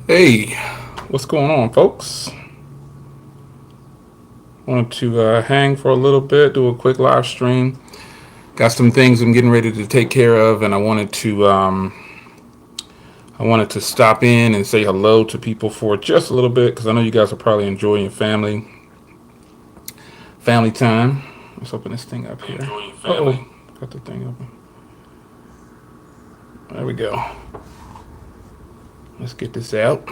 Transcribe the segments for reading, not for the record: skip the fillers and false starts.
Hey, what's going on, folks? Wanted to hang for a little bit, do a quick live stream. Got some things I'm getting ready to take care of, and I wanted to stop in and say hello to people for just a little bit because I know you guys are probably enjoying your family time. Let's open this thing up here. Oh, got the thing open. There we go. Let's get this out.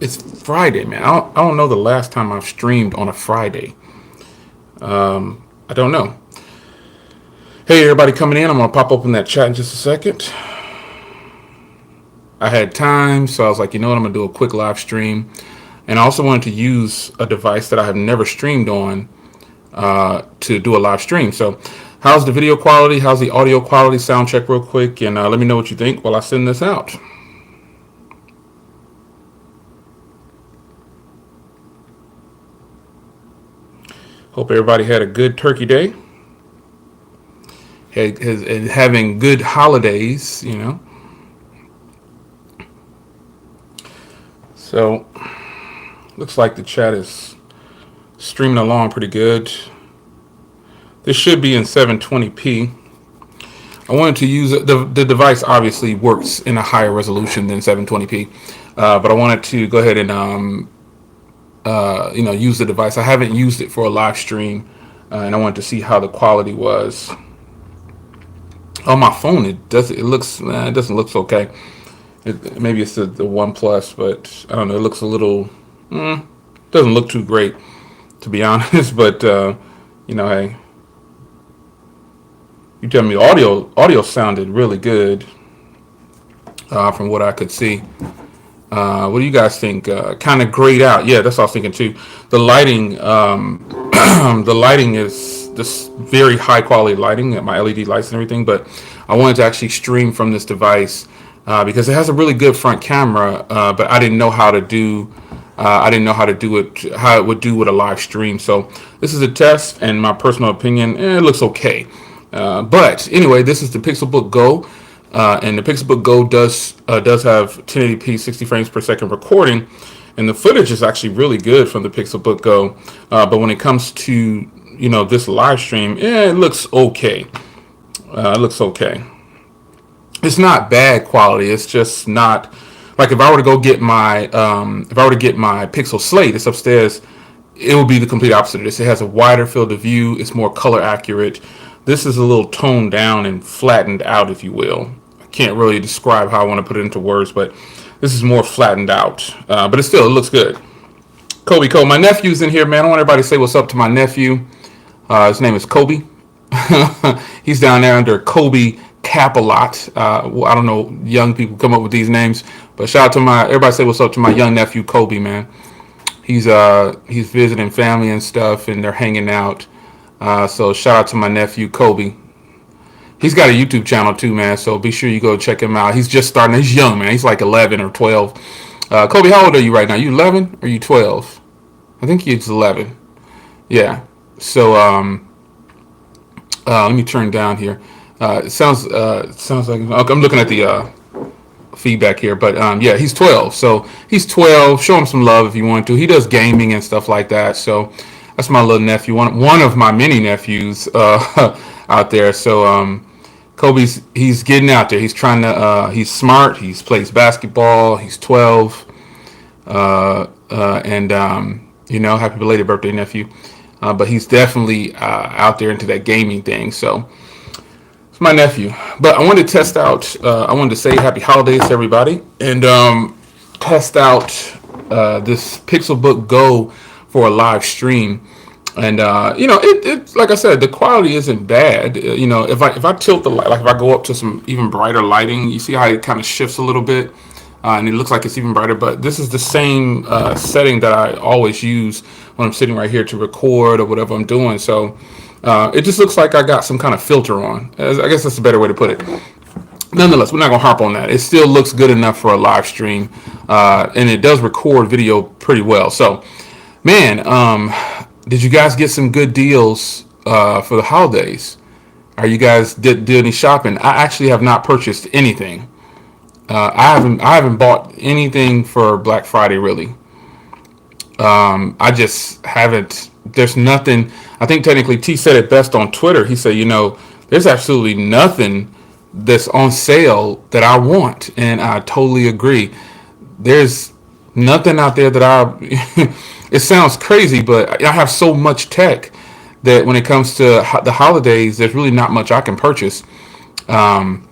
It's Friday, man. I don't know the last time I've streamed on a Friday. I don't know. Hey, everybody coming in. I'm going to pop open that chat in just a second. I had time, so I was like, you know what? I'm going to do a quick live stream. And I also wanted to use a device that I have never streamed on to do a live stream. So, how's the video quality? How's the audio quality? Sound check real quick, and let me know what you think while I send this out. Hope everybody had a good turkey day. And having good holidays, you know. So, looks like the chat is streaming along pretty good. This should be in 720p. I wanted to use it. The device obviously works in a higher resolution than 720p, but I wanted to go ahead and use the device. I haven't used it for a live stream, and I wanted to see how the quality was. On my phone, it doesn't look so okay. Maybe it's the OnePlus, but I don't know. It looks a little, doesn't look too great, to be honest. But hey, you tell me. Audio sounded really good from what I could see. What do you guys think? Kind of grayed out. Yeah, that's what I was thinking too. The lighting, the lighting is this very high quality lighting, my LED lights and everything. But I wanted to actually stream from this device because it has a really good front camera. But I didn't know how to do. I didn't know how to do it, how it would do with a live stream. So this is a test, and my personal opinion, it looks okay. But anyway, this is the PIxelBookGo. And the PIxelBookGo does have 1080p 60 frames per second recording, and the footage is actually really good from the PIxelBookGo. But when it comes to this live stream, it looks okay. It's not bad quality. It's just not like if I were to go get my Pixel Slate, it's upstairs. It will be the complete opposite of this. It has a wider field of view. It's more color accurate. This is a little toned down and flattened out, if you will. Can't really describe how I want to put it into words, but this is more flattened out. But it looks good. Kobe Cole, my nephew's in here, man. I want everybody to say what's up to my nephew. His name is Kobe. He's down there under Kobe Capalot. I don't know, young people come up with these names, but shout out to everybody say what's up to my young nephew Kobe, man. He's visiting family and stuff, and they're hanging out. So shout out to my nephew Kobe. He's got a YouTube channel too, man. So be sure you go check him out. He's just starting. He's young, man. He's like 11 or 12. Kobe, how old are you right now? You 11 or you 12? I think he's 11. Yeah. So let me turn down here. It sounds like okay, I'm looking at the feedback here, but yeah, he's 12. So he's 12. Show him some love if you want to. He does gaming and stuff like that. So that's my little nephew, one of my many nephews out there. So he's getting out there. He's trying to. He's smart. He plays basketball. He's 12, and happy belated birthday, nephew. But he's definitely out there into that gaming thing. So it's my nephew. But I wanted to test out. I wanted to say happy holidays to everybody and test out this PIxelBookGo for a live stream. And it like I said, the quality isn't bad. If I tilt the light, like if I go up to some even brighter lighting, you see how it kind of shifts a little bit, and it looks like it's even brighter. But this is the same setting that I always use when I'm sitting right here to record or whatever I'm doing. So it just looks like I got some kind of filter on. I guess that's a better way to put it. Nonetheless, we're not gonna harp on that. It still looks good enough for a live stream, and it does record video pretty well. So, man. Did you guys get some good deals for the holidays? Are you guys did any shopping? I actually have not purchased anything. I haven't bought anything for Black Friday really. I just haven't. There's nothing. I think technically T said it best on Twitter. He said, there's absolutely nothing that's on sale that I want, and I totally agree. There's nothing out there that I. It sounds crazy, but I have so much tech that when it comes to the holidays, there's really not much I can purchase. Um,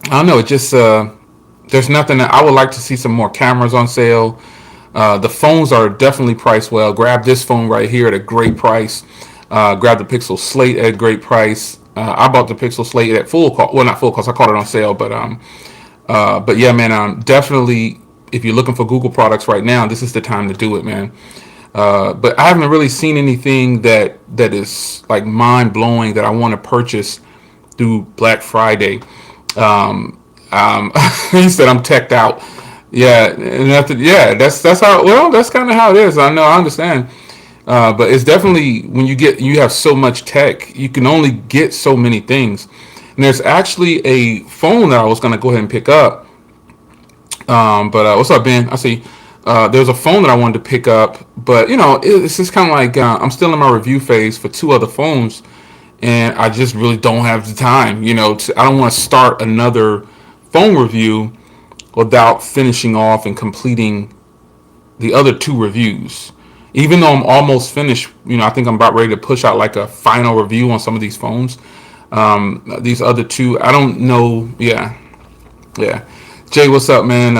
I don't know. It just there's nothing that I would like to see some more cameras on sale. The phones are definitely priced well. Grab this phone right here at a great price. Grab the Pixel Slate at a great price. I bought the Pixel Slate at full cost. Well, not full cost. I caught it on sale, but yeah, man. Definitely, if you're looking for Google products right now, this is the time to do it, man. But I haven't really seen anything that is like mind blowing that I want to purchase through Black Friday. He said I'm teched out. Yeah, nothing. Yeah, that's how. Well, that's kind of how it is. I know. I understand. But it's definitely when you have so much tech, you can only get so many things. And there's actually a phone that I was gonna go ahead and pick up. But what's up, Ben? I see. There's a phone that I wanted to pick up, but it's just kind of like I'm still in my review phase for two other phones, and I just really don't have the time. I don't want to start another phone review without finishing off and completing the other two reviews. Even though I'm almost finished, I think I'm about ready to push out like a final review on some of these phones. These other two, I don't know. Yeah, yeah. Jay, what's up, man?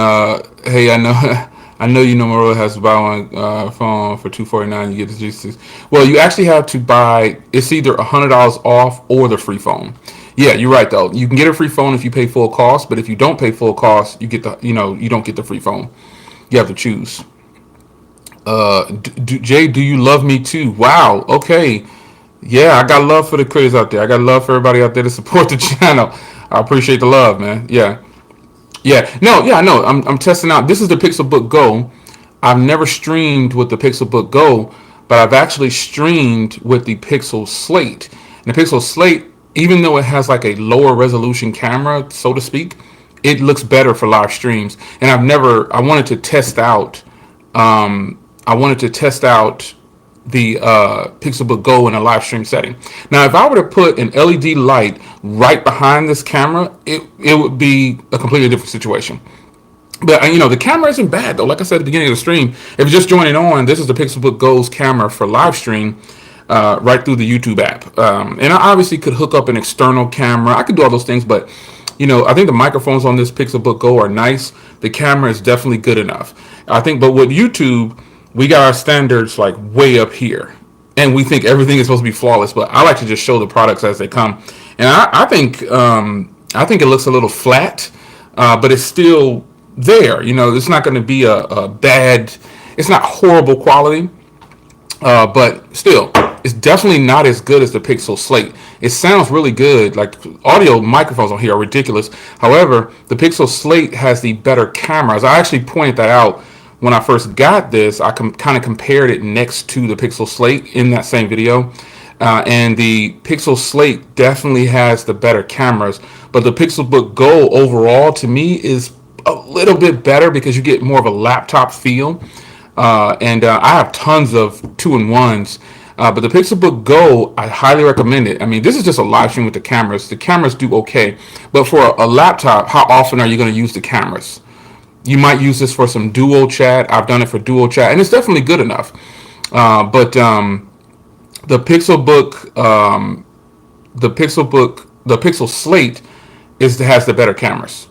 Hey, I know, I know Motorola has to buy one phone for $249. You get the G6. Well, you actually have to buy. It's either $100 off or the free phone. Yeah, you're right though. You can get a free phone if you pay full cost, but if you don't pay full cost, you get you don't get the free phone. You have to choose. Jay, do you love me too? Wow. Okay. Yeah, I got love for the creators out there. I got love for everybody out there to support the channel. I appreciate the love, man. Yeah. Yeah. No, yeah, I know. I'm testing out. This is the PixelBook Go. I've never streamed with the PixelBook Go, but I've actually streamed with the Pixel Slate. And the Pixel Slate, even though it has like a lower resolution camera, so to speak, it looks better for live streams. And I wanted to test out the PixelBook Go in a live stream setting. Now, if I were to put an LED light right behind this camera, it would be a completely different situation. But the camera isn't bad though. Like I said at the beginning of the stream, if you're just joining on, this is the PixelBook Go's camera for live stream, right through the YouTube app. And I obviously could hook up an external camera. I could do all those things, but I think the microphones on this PixelBook Go are nice. The camera is definitely good enough. I think, but with YouTube, we got our standards like way up here, and we think everything is supposed to be flawless. But I like to just show the products as they come, and I think it looks a little flat, but it's still there. It's not going to be a bad. It's not horrible quality, but still, it's definitely not as good as the Pixel Slate. It sounds really good. Like audio microphones on here are ridiculous. However, the Pixel Slate has the better cameras. I actually pointed that out when I first got this. I kind of compared it next to the Pixel Slate in that same video. And the Pixel Slate definitely has the better cameras. But the PixelBook Go overall, to me, is a little bit better because you get more of a laptop feel. And I have tons of 2-in-1s. But the PixelBook Go, I highly recommend it. I mean, this is just a live stream with the cameras. The cameras do okay. But for a laptop, how often are you going to use the cameras? You might use this for some duo chat. I've done it for duo chat, and it's definitely good enough. But the Pixel Slate has the better cameras.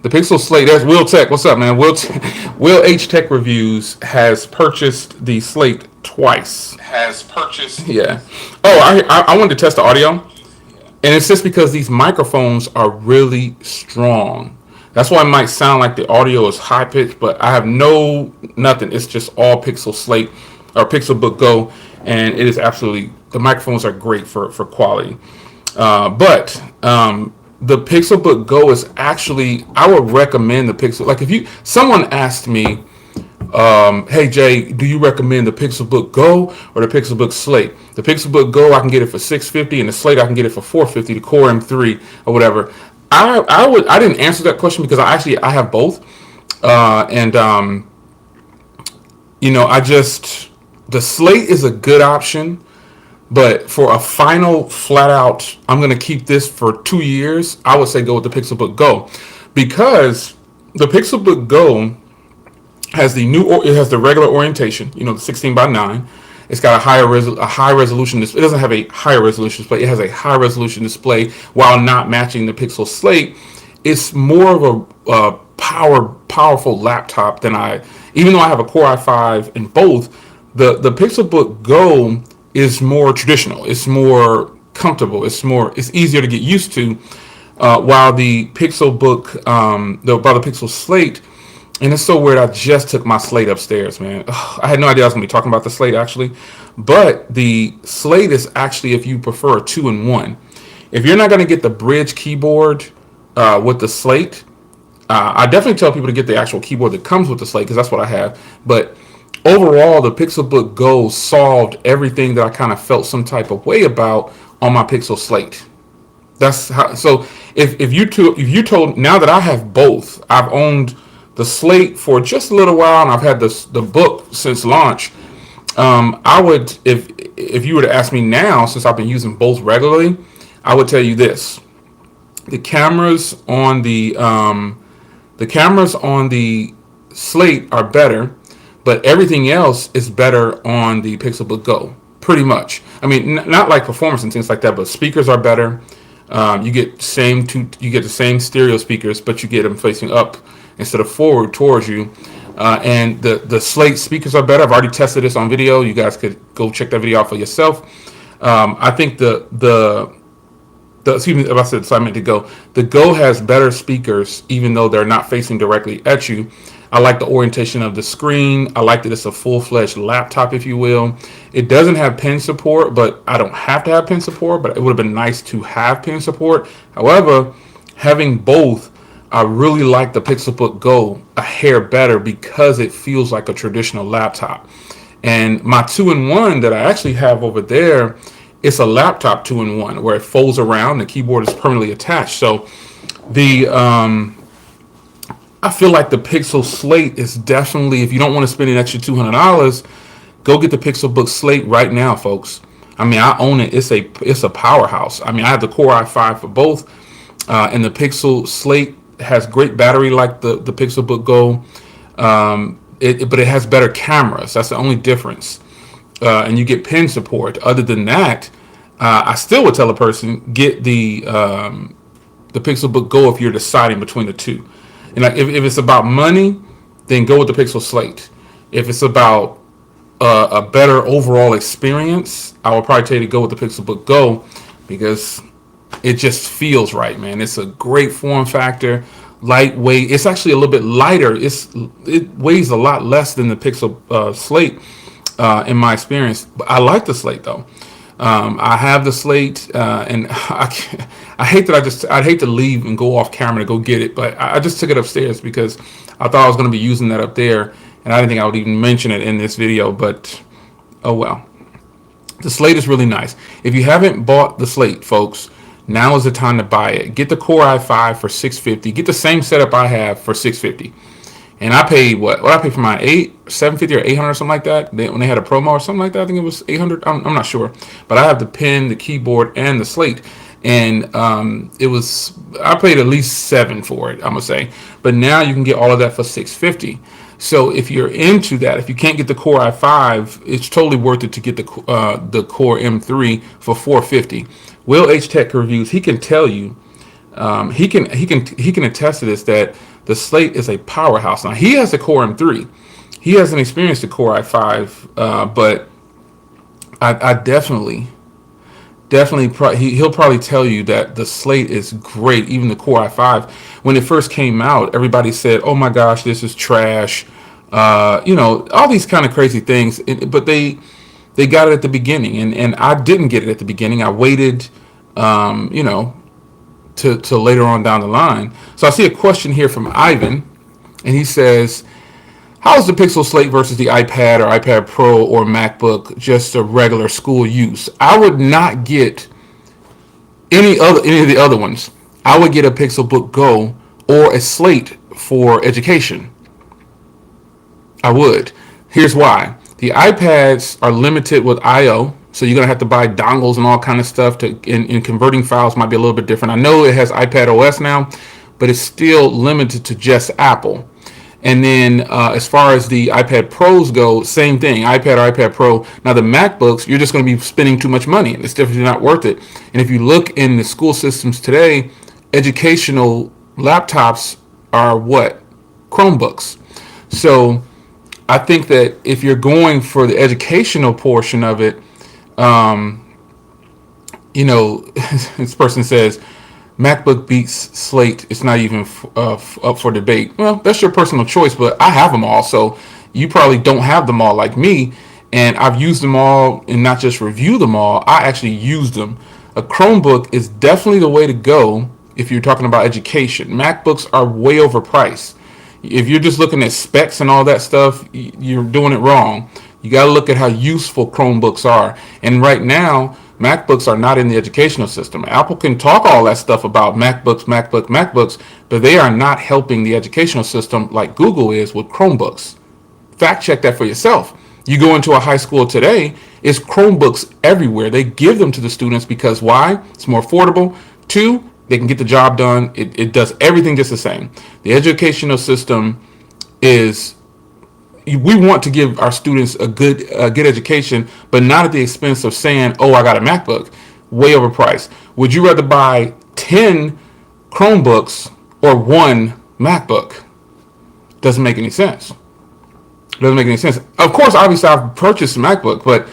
The Pixel Slate. There's Will Tech. What's up, man? Will H Tech Reviews has purchased the Slate twice. Yeah. Oh, I wanted to test the audio, and it's just because these microphones are really strong. That's why it might sound like the audio is high pitched, but I have nothing. It's just all Pixel Slate or PixelBook Go, and it is absolutely, the microphones are great for quality. But the PixelBook Go is actually, I would recommend the Pixel. Like someone asked me, hey Jay, do you recommend the PixelBook Go or the PixelBook Slate? The PixelBook Go, I can get it for $650, and the Slate I can get it for $450, the Core M3 or whatever. I didn't answer that question because I have both, and I just the Slate is a good option, but for a final flat out, I'm gonna keep this for 2 years. I would say go with the PixelBookGo, because the PixelBookGo has it has the regular orientation, the 16 by 9. It's got a high resolution display. It doesn't have a higher resolution display. It has a high resolution display while not matching the Pixel Slate. It's more of a powerful laptop than even though I have a Core i5 in both. The PixelBook Go is more traditional. It's more comfortable. It's easier to get used to. While the while the Pixel Slate, and it's so weird. I just took my Slate upstairs, man. Ugh, I had no idea I was going to be talking about the Slate, actually. But the Slate is actually, if you prefer, a 2-in-1. If you're not going to get the bridge keyboard with the Slate, I definitely tell people to get the actual keyboard that comes with the Slate, because that's what I have. But overall, the Pixelbook Go solved everything that I kind of felt some type of way about on my Pixel Slate. That's how. So if you told, now that I have both, I've owned the Slate for just a little while, and I've had the book since launch. I would, if you were to ask me now, since I've been using both regularly, I would tell you this: the cameras on the Slate are better, but everything else is better on the PixelBook Go, pretty much. I mean, not like performance and things like that, but speakers are better. You get the same stereo speakers, but you get them facing up instead of forward towards you. And the Slate speakers are better. I've already tested this on video. You guys could go check that video out for yourself. I think excuse me, if I said so, I meant to Go. The Go has better speakers, even though they're not facing directly at you. I like the orientation of the screen. I like that it's a full-fledged laptop, if you will. It doesn't have pen support, but I don't have to have pen support, but it would have been nice to have pen support. However, having both, I really like the PixelBook Go a hair better because it feels like a traditional laptop. And my 2-in-1 that I actually have over there, it's a laptop 2-in-1 where it folds around. The keyboard is permanently attached. So I feel like the Pixel Slate is definitely, if you don't want to spend an extra $200, go get the PixelBook Slate right now, folks. I mean, I own it. It's a powerhouse. I mean, I have the Core i5 for both, and the Pixel Slate has great battery like the PixelBook Go, but it has better cameras. That's the only difference, and you get pen support. Other than that, I still would tell a person, get the PixelBook Go if you're deciding between the two. And like, if it's about money, then go with the Pixel Slate. If it's about a better overall experience, I would probably tell you to go with the PixelBook Go, because it just feels right, man. It's a great form factor, lightweight. It's actually a little bit lighter. It weighs a lot less than the Pixel Slate, in my experience. But I like the Slate though. I have the Slate, and I hate that I'd hate to leave and go off camera to go get it, but I just took it upstairs because I thought I was going to be using that up there, and I didn't think I would even mention it in this video, but oh well. The Slate is really nice. If you haven't bought the Slate, folks, now is the time to buy it. Get the Core i5 for $650. Get the same setup I have for $650. And I paid what I paid for my $750 or $800 or something like that. When they had a promo or something like that, I think it was $800. I'm not sure, but I have the pen, the keyboard, and the Slate, and I paid at least $700 for it, I'm gonna say. But now you can get all of that for $650. So if you're into that, if you can't get the Core i5, it's totally worth it to get the Core M3 for $450. Will H Tech Reviews, he can tell you, he can attest to this, that the Slate is a powerhouse. Now, he has a Core M3. He hasn't experienced the Core i5, but I definitely, he'll probably tell you that the Slate is great. Even the Core i5, when it first came out, everybody said, "Oh my gosh, this is trash." All these kind of crazy things. But they got it at the beginning, and I didn't get it at the beginning. I waited, to later on down the line. So I see a question here from Ivan, and he says, how is the Pixel Slate versus the iPad or iPad Pro or MacBook just a regular school use? I would not get any of the other ones. I would get a PixelBookGo or a Slate for education. I would. Here's why. The iPads are limited with I/O, so you're gonna have to buy dongles and all kind of stuff to. In converting files might be a little bit different. I know it has iPad OS now, but it's still limited to just Apple. And then as far as the iPad Pros go, same thing, iPad or iPad Pro. Now the MacBooks, you're just going to be spending too much money. It's definitely not worth it. And if you look in the school systems today, educational laptops are what? Chromebooks. So I think that if you're going for the educational portion of it, this person says, MacBook beats Slate. It's not even up for debate. Well, that's your personal choice, but I have them all, so you probably don't have them all like me. And I've used them all, and not just review them all. I actually used them. A Chromebook is definitely the way to go if you're talking about education. MacBooks are way overpriced. If you're just looking at specs and all that stuff, you're doing it wrong. You got to look at how useful Chromebooks are. And right now, MacBooks are not in the educational system. Apple can talk all that stuff about MacBooks, but they are not helping the educational system like Google is with Chromebooks. Fact check that for yourself. You go into a high school today, it's Chromebooks everywhere. They give them to the students because why? It's more affordable. 2, they can get the job done. It does everything just the same. The educational system is, we want to give our students a good education, but not at the expense of saying, oh, I got a MacBook. Way overpriced. Would you rather buy 10 Chromebooks or 1 MacBook? Doesn't make any sense. Doesn't make any sense. Of course, obviously, I've purchased a MacBook, but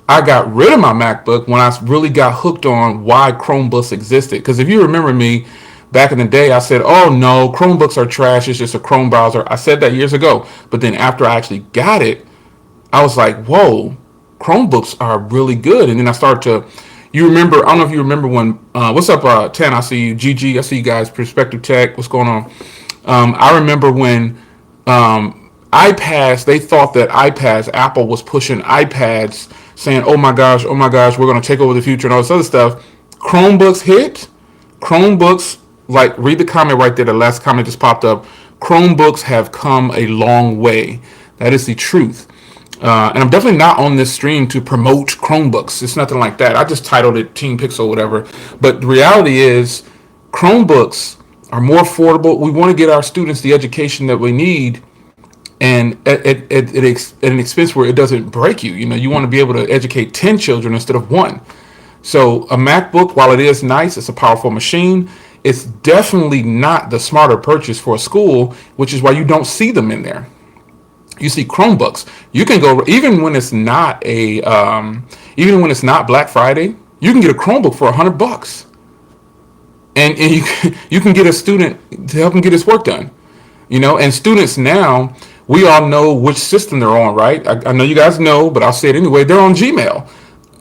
I got rid of my MacBook when I really got hooked on why Chromebooks existed. Because if you remember me, back in the day, I said, oh no, Chromebooks are trash. It's just a Chrome browser. I said that years ago. But then after I actually got it, I was like, whoa, Chromebooks are really good. And then I started to, you remember, I don't know if you remember when, what's up, Tan? I see you. GG, I see you guys. Perspective Tech, what's going on? I remember when iPads, they thought that iPads, Apple was pushing iPads, saying, oh my gosh, we're going to take over the future and all this other stuff. Chromebooks hit. Chromebooks, like, read the comment right there. The last comment just popped up. Chromebooks have come a long way. That is the truth. And I'm definitely not on this stream to promote Chromebooks. It's nothing like that. I just titled it Team Pixel, whatever. But the reality is, Chromebooks are more affordable. We want to get our students the education that we need, and at an expense where it doesn't break you. You know, you want to be able to educate 10 children instead of 1. So a MacBook, while it is nice, it's a powerful machine. It's definitely not the smarter purchase for a school, which is why you don't see them in there. You see Chromebooks. You can go, even when it's not Black Friday, you can get a Chromebook for $100, and you can get a student to help him get his work done. You know, and students now, we all know which system they're on, right? I know you guys know, but I'll say it anyway. They're on Gmail.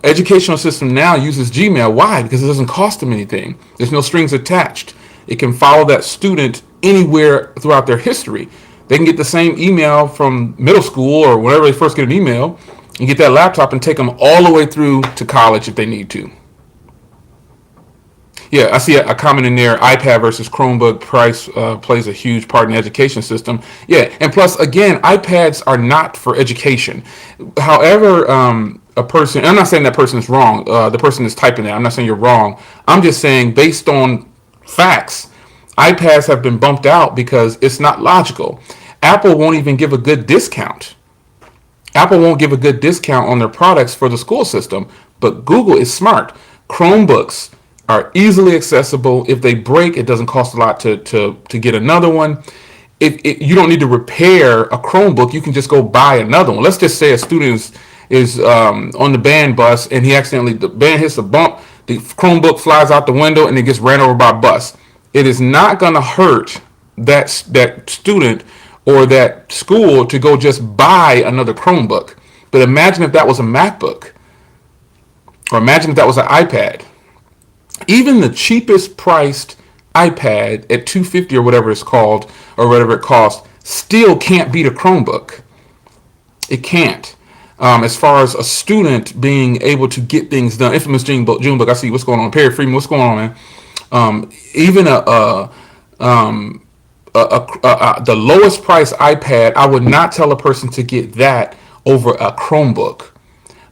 Educational system now uses Gmail. Why? Because it doesn't cost them anything. There's no strings attached. It can follow that student anywhere throughout their history. They can get the same email from middle school or whenever they first get an email and get that laptop and take them all the way through to college if they need to. Yeah, I see a comment in there. iPad versus Chromebook price plays a huge part in the education system. Yeah, and plus, again, iPads are not for education. However, a person, I'm not saying that person is wrong. The person is typing that. I'm not saying you're wrong. I'm just saying based on facts, iPads have been bumped out because it's not logical. Apple won't even give a good discount. Apple won't give a good discount on their products for the school system, but Google is smart. Chromebooks are easily accessible. If they break, it doesn't cost a lot to get another one. If you don't need to repair a Chromebook, you can just go buy another one. Let's just say a student is on the band bus and the band hits a bump, the Chromebook flies out the window and it gets ran over by a bus. It is not going to hurt that student or that school to go just buy another Chromebook. But imagine if that was a MacBook, or imagine if that was an iPad. Even the cheapest priced iPad at $250 or whatever it's called, or whatever it costs, still can't beat a Chromebook. It can't. As far as a student being able to get things done. Infamous Junebook, I see what's going on. Perry Freeman, what's going on, man? Even the lowest price iPad, I would not tell a person to get that over a Chromebook,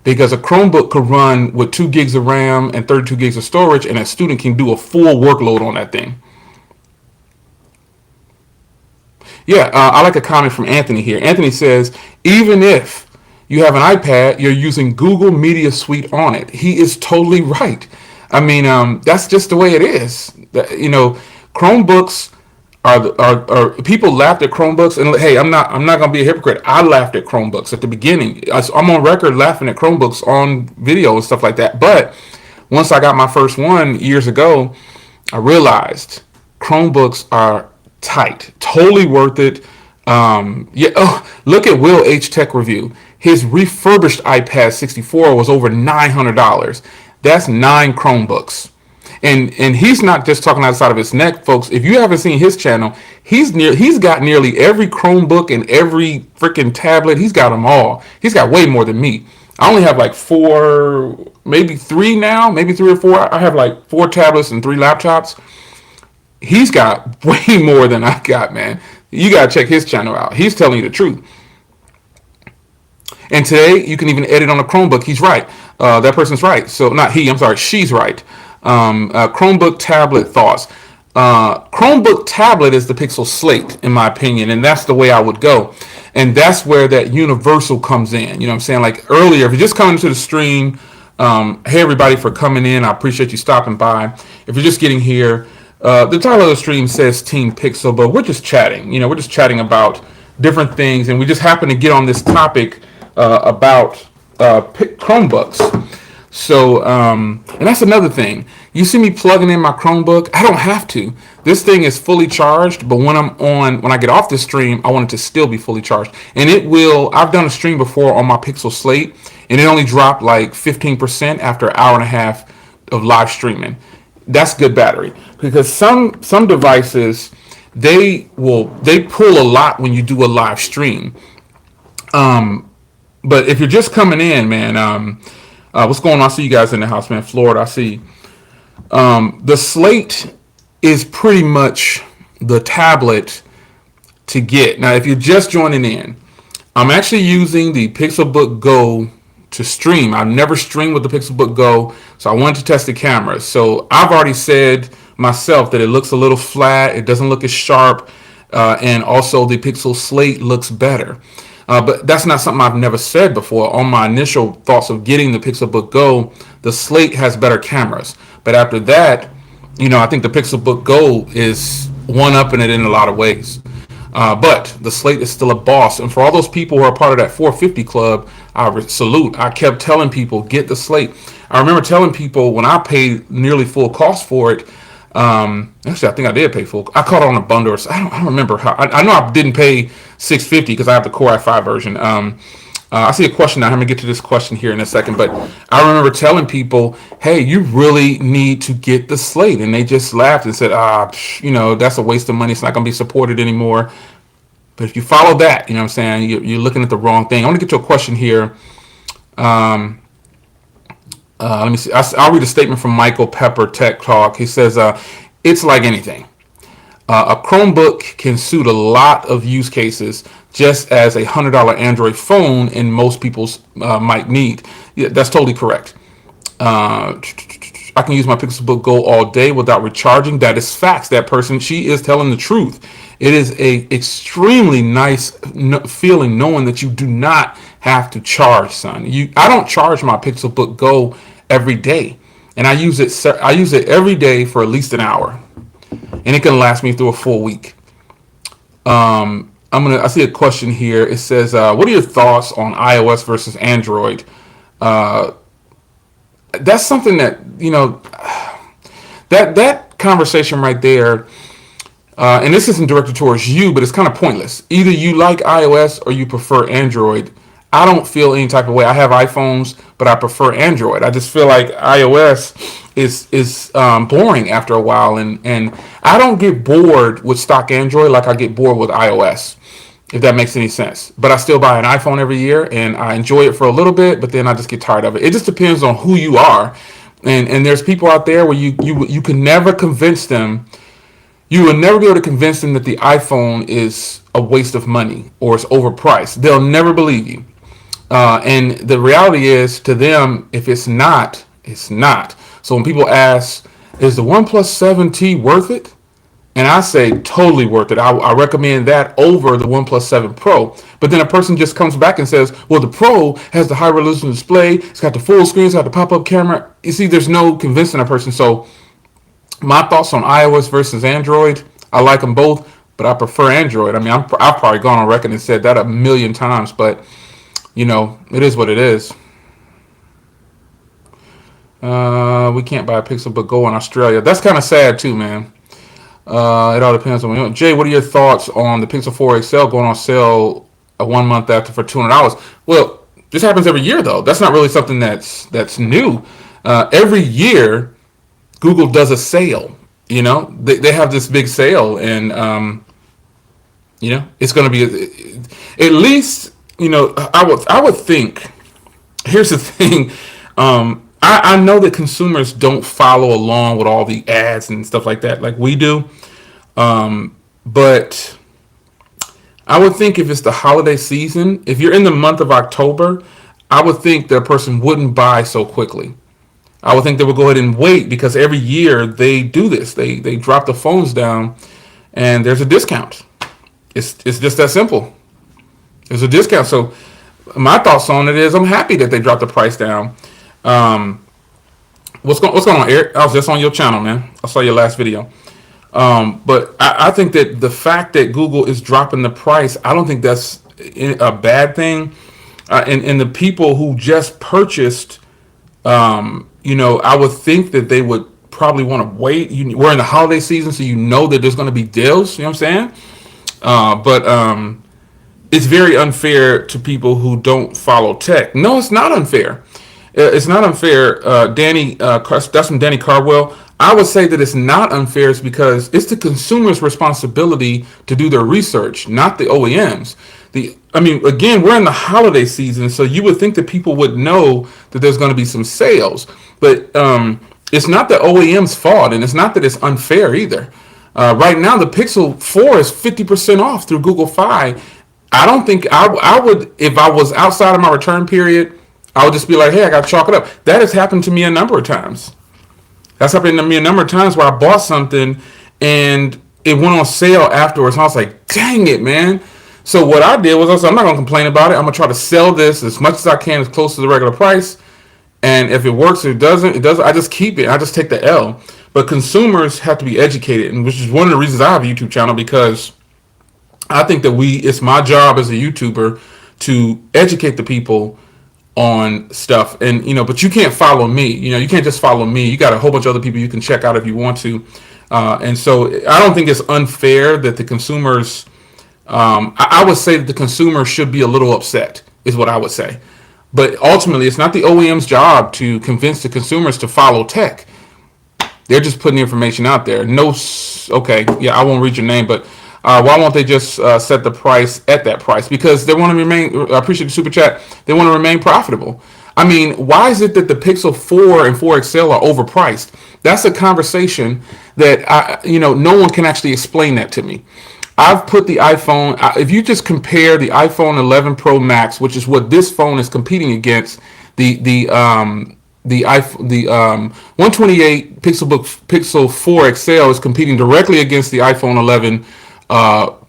because a Chromebook could run with 2 gigs of RAM and 32 gigs of storage, and a student can do a full workload on that thing. Yeah, I like a comment from Anthony here. Anthony says, even if you have an iPad, you're using Google Media Suite on it. He is totally right. I mean, that's just the way it is. Chromebooks are people laughed at Chromebooks, and hey, I'm not gonna be a hypocrite. I laughed at Chromebooks at the beginning. I'm on record laughing at Chromebooks on video and stuff like that. But once I got my first one years ago, I realized Chromebooks are tight, totally worth it. Yeah. Oh, look at Will H Tech Review. His refurbished iPad 64 was over $900. That's 9 Chromebooks. And he's not just talking outside of his neck, folks. If you haven't seen his channel, he's got nearly every Chromebook and every freaking tablet. He's got them all. He's got way more than me. I only have like 4, maybe 3 now, maybe 3 or 4. I have like 4 tablets and 3 laptops. He's got way more than I got, man. You gotta check his channel out. He's telling you the truth. And today you can even edit on a Chromebook. He's right. That person's right. So not he. I'm sorry. She's right. Chromebook tablet thoughts. Chromebook tablet is the Pixel Slate, in my opinion, and that's the way I would go. And that's where that universal comes in. You know what I'm saying? Like earlier, if you're just coming to the stream, hey everybody for coming in. I appreciate you stopping by. If you're just getting here, the title of the stream says Team Pixel, but we're just chatting. We're just chatting about different things, and we just happen to get on this topic about Chromebooks. So, and that's another thing. You see me plugging in my Chromebook. I don't have to. This thing is fully charged, but when I get off the stream, I want it to still be fully charged. And it will. I've done a stream before on my Pixel Slate, and it only dropped like 15% after an hour and a half of live streaming. That's good battery, because some devices they pull a lot when you do a live stream. But if you're just coming in, man, what's going on? I see you guys in the house, man. Florida, I see. The Slate is pretty much the tablet to get. Now, if you're just joining in, I'm actually using the PixelBookGo to stream. I've never streamed with the PixelBookGo, so I wanted to test the camera. So I've already said myself that it looks a little flat. It doesn't look as sharp, and also the Pixel Slate looks better. But that's not something I've never said before. On my initial thoughts of getting the PixelBookGo, the Slate has better cameras. But after that, I think the PixelBookGo is one-upping it in a lot of ways. But the Slate is still a boss. And for all those people who are part of that 450 club, I salute. I kept telling people, get the Slate. I remember telling people when I paid nearly full cost for it, actually, I think I did pay full. I caught it on a bundle. I don't remember how. I know I didn't pay $650 because I have the Core i5 version. I see a question now. I'm gonna get to this question here in a second, but I remember telling people, "Hey, you really need to get the Slate," and they just laughed and said, that's a waste of money. It's not gonna be supported anymore." But if you follow that, you know what I'm saying, you're looking at the wrong thing. I want to get to a question here. Let me see. I'll read a statement from Michael Pepper, Tech Talk. He says, it's like anything. A Chromebook can suit a lot of use cases, just as a $100 Android phone in most people's might need. Yeah, that's totally correct. I can use my PixelBookGo all day without recharging. That is facts. That person, she is telling the truth. It is a extremely nice feeling knowing that you do not have to charge, son. I don't charge my PixelBookGo every day, and I use it every day for at least an hour, and it can last me through a full week. I see a question here. It says, what are your thoughts on iOS versus Android? That's something that, that conversation right there, and this isn't directed towards you, but it's kind of pointless. Either you like iOS or you prefer Android. I don't feel any type of way. I have iPhones, but I prefer Android. I just feel like iOS is boring after a while, and I don't get bored with stock Android like I get bored with iOS, if that makes any sense. But I still buy an iPhone every year, and I enjoy it for a little bit, but then I just get tired of it. It just depends on who you are. And there's people out there where you can never convince them. You will never be able to convince them that the iPhone is a waste of money or it's overpriced. They'll never believe you. And the reality is, to them, if it's not, it's not. So when people ask, is the OnePlus 7T worth it? And I say totally worth it. I recommend that over the OnePlus 7 Pro. But then a person just comes back and says, well, the Pro has the high resolution display. It's got the full screen. It's got the pop-up camera. You see, there's no convincing a person. So my thoughts on iOS versus Android, I like them both, but I prefer Android. I mean, I've probably gone on record and said that a million times, but it is what it is. We can't buy a PIxelBookGo in Australia. That's kind of sad too, man. It all depends on Jay. What are your thoughts on the Pixel 4 XL going on sale 1 month after for $200? Well, this happens every year though. That's not really something that's new. Every year, Google does a sale. They have this big sale, and it's going to be at least. I would think. Here's the thing. I know that consumers don't follow along with all the ads and stuff like that, like we do. But I would think if it's the holiday season, if you're in the month of October, I would think that a person wouldn't buy so quickly. I would think they would go ahead and wait, because every year they do this. They drop the phones down, and there's a discount. It's just that simple. There's a discount. So my thoughts on it is, I'm happy that they dropped the price down. What's going on, Eric? I was just on your channel, man. I saw your last video. But I think that the fact that Google is dropping the price, I don't think that's a bad thing. And the people who just purchased, I would think that they would probably want to wait. We're in the holiday season, so that there's going to be deals. You know what I'm saying? But it's very unfair to people who don't follow tech. No, it's not unfair. It's not unfair. That's from Danny Carwell. I would say that it's not unfair is because it's the consumer's responsibility to do their research, not the OEMs. Again, we're in the holiday season, so you would think that people would know that there's going to be some sales. But it's not the OEM's fault, and it's not that it's unfair either. Right now, the Pixel 4 is 50% off through Google Fi. I don't think I would, if I was outside of my return period, I would just be like, hey, I got to chalk it up. That has happened to me a number of times. That's happened to me a number of times where I bought something and it went on sale afterwards. And I was like, dang it, man. So what I did was I said, I'm not going to complain about it. I'm going to try to sell this as much as I can, as close to the regular price. And if it works or it doesn't, I just keep it. I just take the L. But consumers have to be educated, and which is one of the reasons I have a YouTube channel, because I think that it's my job as a YouTuber to educate the people on stuff. And but you can't follow me. You can't just follow me. You got a whole bunch of other people you can check out if you want to. And so I don't think it's unfair that the consumers. I would say that the consumer should be a little upset, is what I would say. But ultimately, it's not the OEM's job to convince the consumers to follow tech. They're just putting the information out there. I won't read your name, but why won't they just set the price at that price? Because they want to remain. I appreciate the super chat. They want to remain profitable. I mean, why is it that the Pixel 4 and 4 XL are overpriced? That's a conversation that no one can actually explain that to me. I've put the iPhone. If you just compare the iPhone 11 Pro Max, which is what this phone is competing against, the 128 Pixel 4 XL is competing directly against the iPhone 11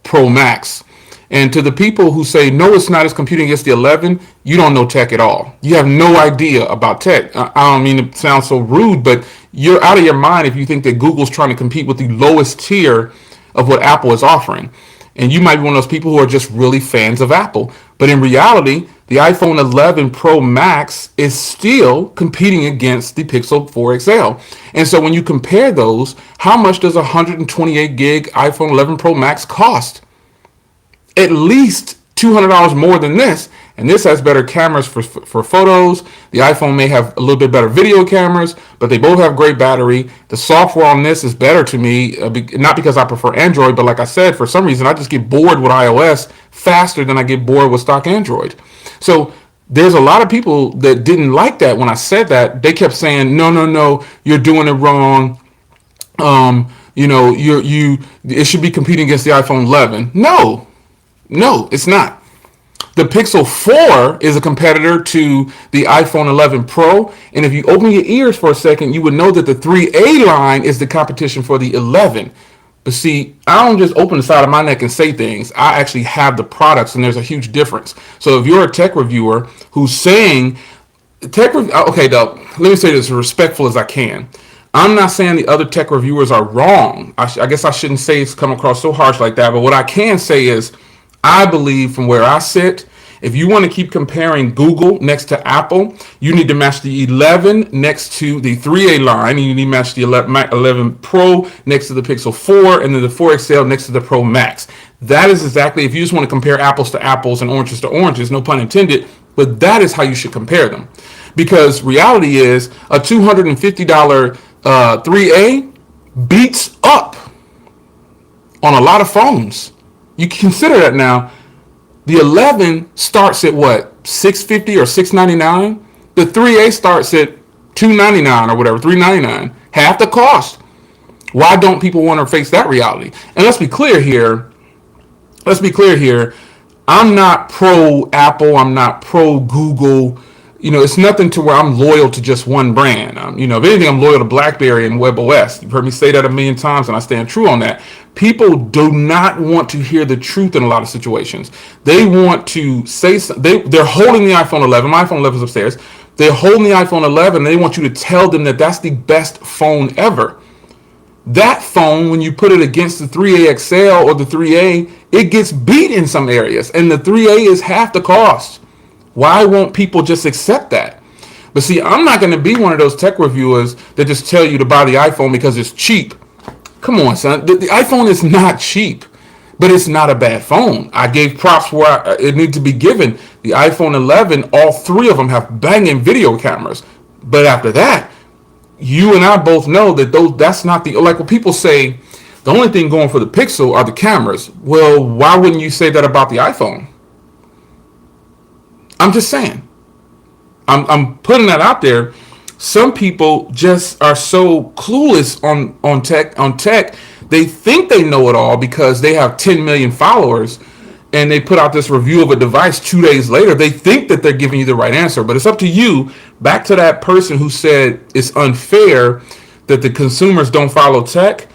Pro Max. And to the people who say, no, it's not, it's competing against the 11, you don't know tech at all. You have no idea about tech. I don't mean to sound so rude, but you're out of your mind if you think that Google's trying to compete with the lowest tier of what Apple is offering. And you might be one of those people who are just really fans of Apple. But in reality, the iPhone 11 Pro Max is still competing against the Pixel 4 XL. And so when you compare those, how much does a 128 gig iPhone 11 Pro Max cost? At least $200 more than this. And this has better cameras for photos. The iPhone may have a little bit better video cameras, but they both have great battery. The software on this is better to me, not because I prefer Android, but like I said, for some reason, I just get bored with iOS faster than I get bored with stock Android. So there's a lot of people that didn't like that when I said that. They kept saying, no, you're doing it wrong. It should be competing against the iPhone 11. No, it's not. The Pixel 4 is a competitor to the iPhone 11 Pro, and if you open your ears for a second, you would know that the 3A line is the competition for the 11. But see, I don't just open the side of my neck and say things. I actually have the products, and there's a huge difference. So if you're a tech reviewer who's saying, okay, though, let me say this as respectful as I can. I'm not saying the other tech reviewers are wrong. I guess I shouldn't say it's come across so harsh like that, but what I can say is, I believe from where I sit, if you want to keep comparing Google next to Apple, you need to match the 11 next to the 3A line, and you need to match the 11 Pro next to the Pixel 4, and then the 4 XL next to the Pro Max. That is exactly, if you just want to compare apples to apples and oranges to oranges, no pun intended, but that is how you should compare them. Because reality is, a $250 3A beats up on a lot of phones. You consider that now. The 11 starts at what, $650 or $699? The 3A starts at $299 or whatever, $399, half the cost. Why don't people want to face that reality? And let's be clear here. I'm not pro Apple. I'm not pro Google. It's nothing to where I'm loyal to just one brand. If anything, I'm loyal to BlackBerry and WebOS. You've heard me say that a million times, and I stand true on that. People do not want to hear the truth in a lot of situations. They want to say they're holding the iPhone 11. My iPhone 11 is upstairs. They're holding the iPhone 11, and they want you to tell them that that's the best phone ever. That phone, when you put it against the 3A XL or the 3A, it gets beat in some areas, and the 3A is half the cost. Why won't people just accept that? But see, I'm not going to be one of those tech reviewers that just tell you to buy the iPhone because it's cheap. Come on, son. The iPhone is not cheap, but it's not a bad phone. I gave props where it needs to be given. The iPhone 11, all three of them have banging video cameras. But after that, you and I both know that that's not like what people say, the only thing going for the Pixel are the cameras. Well, why wouldn't you say that about the iPhone? I'm just saying. I'm putting that out there. Some people just are so clueless on tech. They think they know it all because they have 10 million followers, and they put out this review of a device 2 days later. They think that they're giving you the right answer, but it's up to you. Back to that person who said it's unfair that the consumers don't follow tech.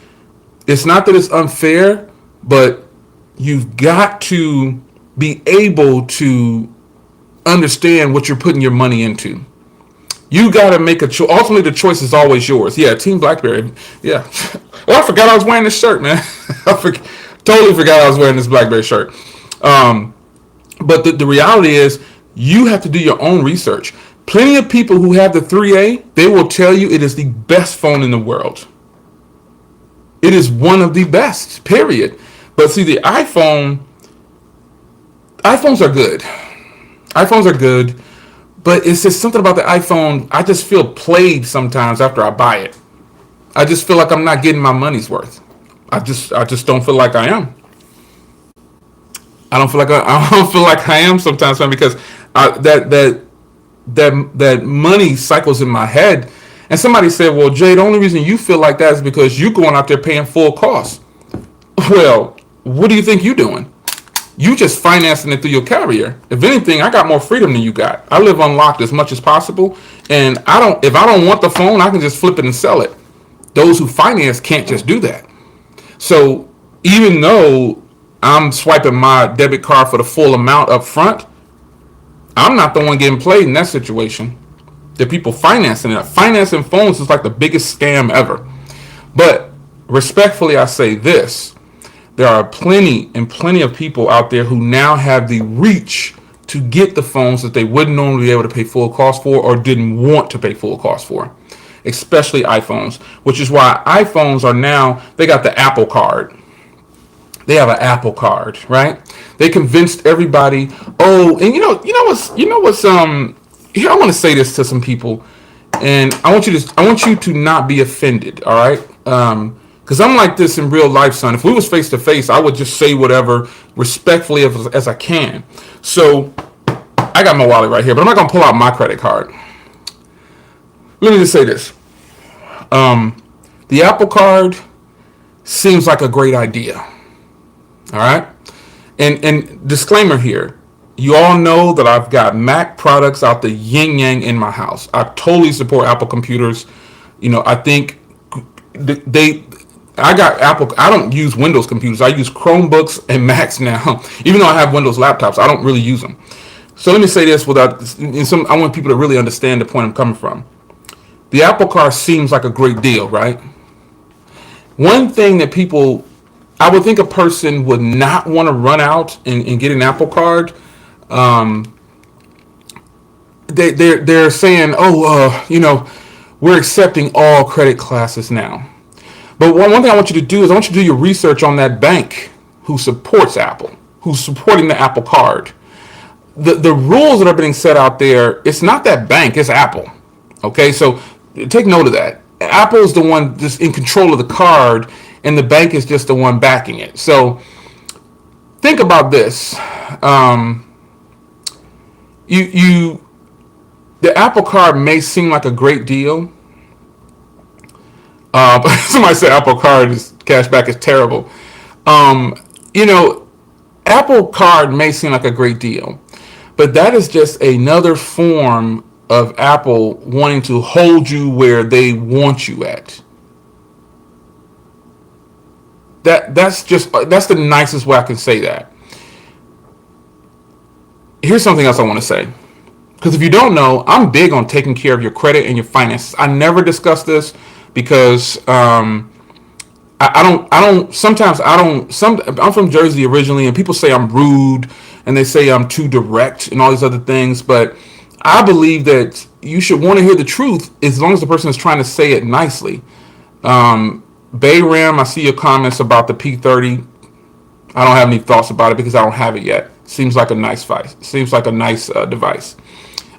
It's not that it's unfair, but you've got to be able to understand what you're putting your money into. You got to make a choice. Ultimately, the choice is always yours. Yeah, Team BlackBerry. Yeah. Oh, I forgot I was wearing this shirt, man. Totally forgot I was wearing this BlackBerry shirt. But the reality is, you have to do your own research. Plenty of people who have the 3A, they will tell you it is the best phone in the world. It is one of the best, period. But see, the iPhones are good. iPhones are good, but it's just something about the iPhone. I just feel played sometimes after I buy it. I just feel like I'm not getting my money's worth. I just don't feel like I am. I don't feel like I am sometimes, because that money cycles in my head. And somebody said, "Well, Jay, the only reason you feel like that is because you're going out there paying full cost." Well, what do you think you're doing? You just financing it through your carrier. If anything, I got more freedom than you got. I live unlocked as much as possible, and if I don't want the phone, I can just flip it and sell it. Those who finance can't just do that. So even though I'm swiping my debit card for the full amount up front, I'm not the one getting played in that situation. The people financing it. Financing phones is like the biggest scam ever. But respectfully, I say this. There are plenty of people out there who now have the reach to get the phones that they wouldn't normally be able to pay full cost for, or didn't want to pay full cost for, especially iPhones, which is why iPhones are now, they got the Apple card. They have an Apple card, right? They convinced everybody. Oh, and you know what's here, I want to say this to some people, and I want you to not be offended, all right? Because I'm like this in real life, son. If we was face to face, I would just say whatever respectfully as I can. So I got my wallet right here, but I'm not going to pull out my credit card. Let me just say this. The Apple Card seems like a great idea. All right? And disclaimer here. You all know that I've got Mac products out the yin yang in my house. I totally support Apple computers. I think I got Apple. I don't use Windows computers. I use Chromebooks and Macs now. Even though I have Windows laptops, I don't really use them. So let me say this I want people to really understand the point I'm coming from. The Apple Card seems like a great deal, right? One thing that I would think a person would not want to run out and get an Apple Card. They're saying, we're accepting all credit classes now. But one thing I want you to do is I want you to do your research on that bank who supports Apple, who's supporting the Apple Card. The rules that are being set out there, it's not that bank, it's Apple. Okay, so take note of that. Apple is the one just in control of the card, and the bank is just the one backing it. So think about this. The Apple Card may seem like a great deal. Somebody said Apple Card cashback is terrible. Apple Card may seem like a great deal, but that is just another form of Apple wanting to hold you where they want you at. That's the nicest way I can say that. Here's something else I want to say. Because if you don't know, I'm big on taking care of your credit and your finances. I never discuss this because I'm from Jersey originally, and people say I'm rude and they say I'm too direct and all these other things. But I believe that you should want to hear the truth as long as the person is trying to say it nicely. Bayram, I see your comments about the P30. I don't have any thoughts about it because I don't have it yet. Seems like a nice device. Device.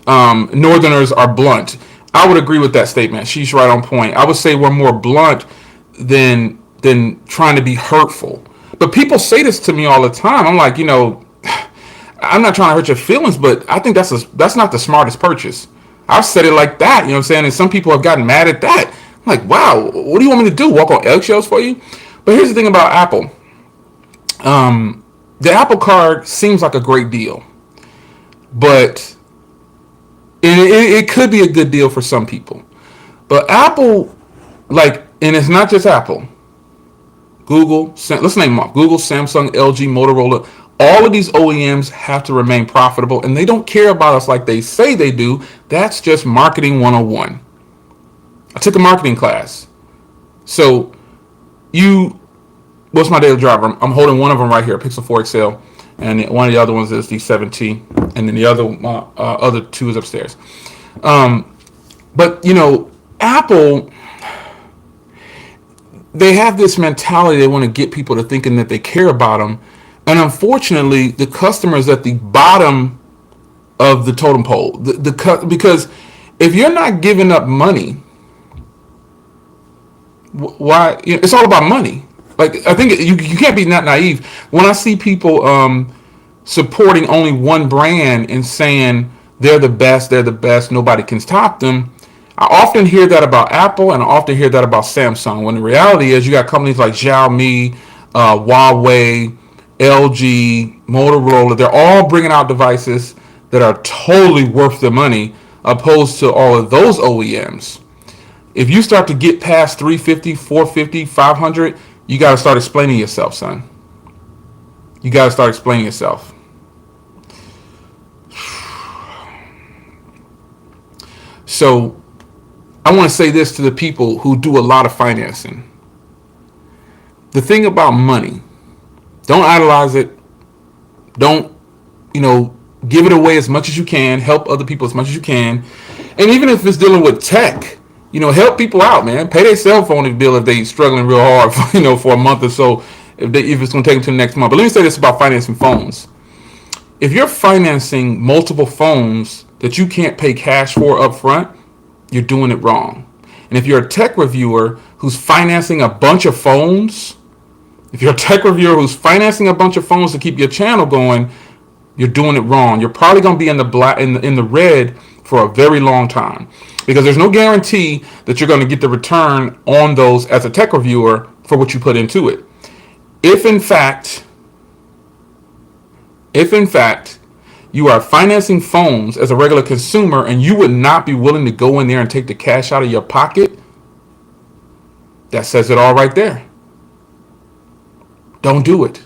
Northerners are blunt. I would agree with that statement. She's right on point. I would say we're more blunt than trying to be hurtful. But people say this to me all the time. I'm like, I'm not trying to hurt your feelings, but I think that's not the smartest purchase. I've said it like that, you know what I'm saying? And some people have gotten mad at that. I'm like, wow, what do you want me to do? Walk on eggshells for you? But here's the thing about Apple. The Apple Card seems like a great deal, but it could be a good deal for some people. But Apple, and it's not just Apple. Google, let's name them off. Google, Samsung, LG, Motorola. All of these OEMs have to remain profitable, and they don't care about us like they say they do. That's just marketing 101. I took a marketing class. So what's my daily driver? I'm holding one of them right here, Pixel 4 XL, and one of the other ones is the 7T, and then the other two is upstairs. But Apple, they have this mentality. They want to get people to thinking that they care about them, and unfortunately, the customers at the bottom of the totem pole, because if you're not giving up money, why? It's all about money. I think you can't be that naive. When I see people supporting only one brand and saying they're the best, nobody can stop them, I often hear that about Apple, and I often hear that about Samsung, when the reality is you got companies like Xiaomi, Huawei, LG, Motorola. They're all bringing out devices that are totally worth the money, opposed to all of those OEMs. If you start to get past 350, 450, 500, you got to start explaining yourself, son. You got to start explaining yourself. So I want to say this to the people who do a lot of financing. The thing about money, don't idolize it. Don't, give it away as much as you can. Help other people as much as you can. And even if it's dealing with tech, help people out, man. Pay their cell phone bill if they struggling real hard, for a month or so, if it's going to take them to the next month. But let me say this about financing phones. If you're financing multiple phones that you can't pay cash for up front, you're doing it wrong. And if you're a tech reviewer who's financing a bunch of phones, to keep your channel going, You're doing it wrong. You're probably going to be in the black, in the red for a very long time, because there's no guarantee that you're going to get the return on those as a tech reviewer for what you put into it. If in fact you are financing phones as a regular consumer and you would not be willing to go in there and take the cash out of your pocket, that says it all right there. Don't do it.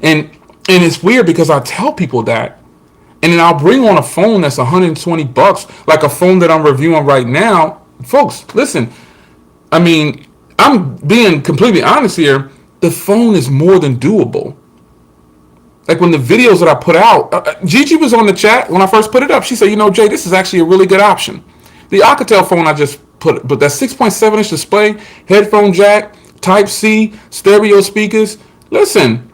And it's weird because I tell people that, and then I'll bring on a phone that's $120, like a phone that I'm reviewing right now. Folks, listen, I mean, I'm being completely honest here. The phone is more than doable. Like when the videos that I put out, Gigi was on the chat when I first put it up. She said, Jay, this is actually a really good option. The Alcatel phone I just put, but that 6.7 inch display, headphone jack, Type-C, stereo speakers. Listen,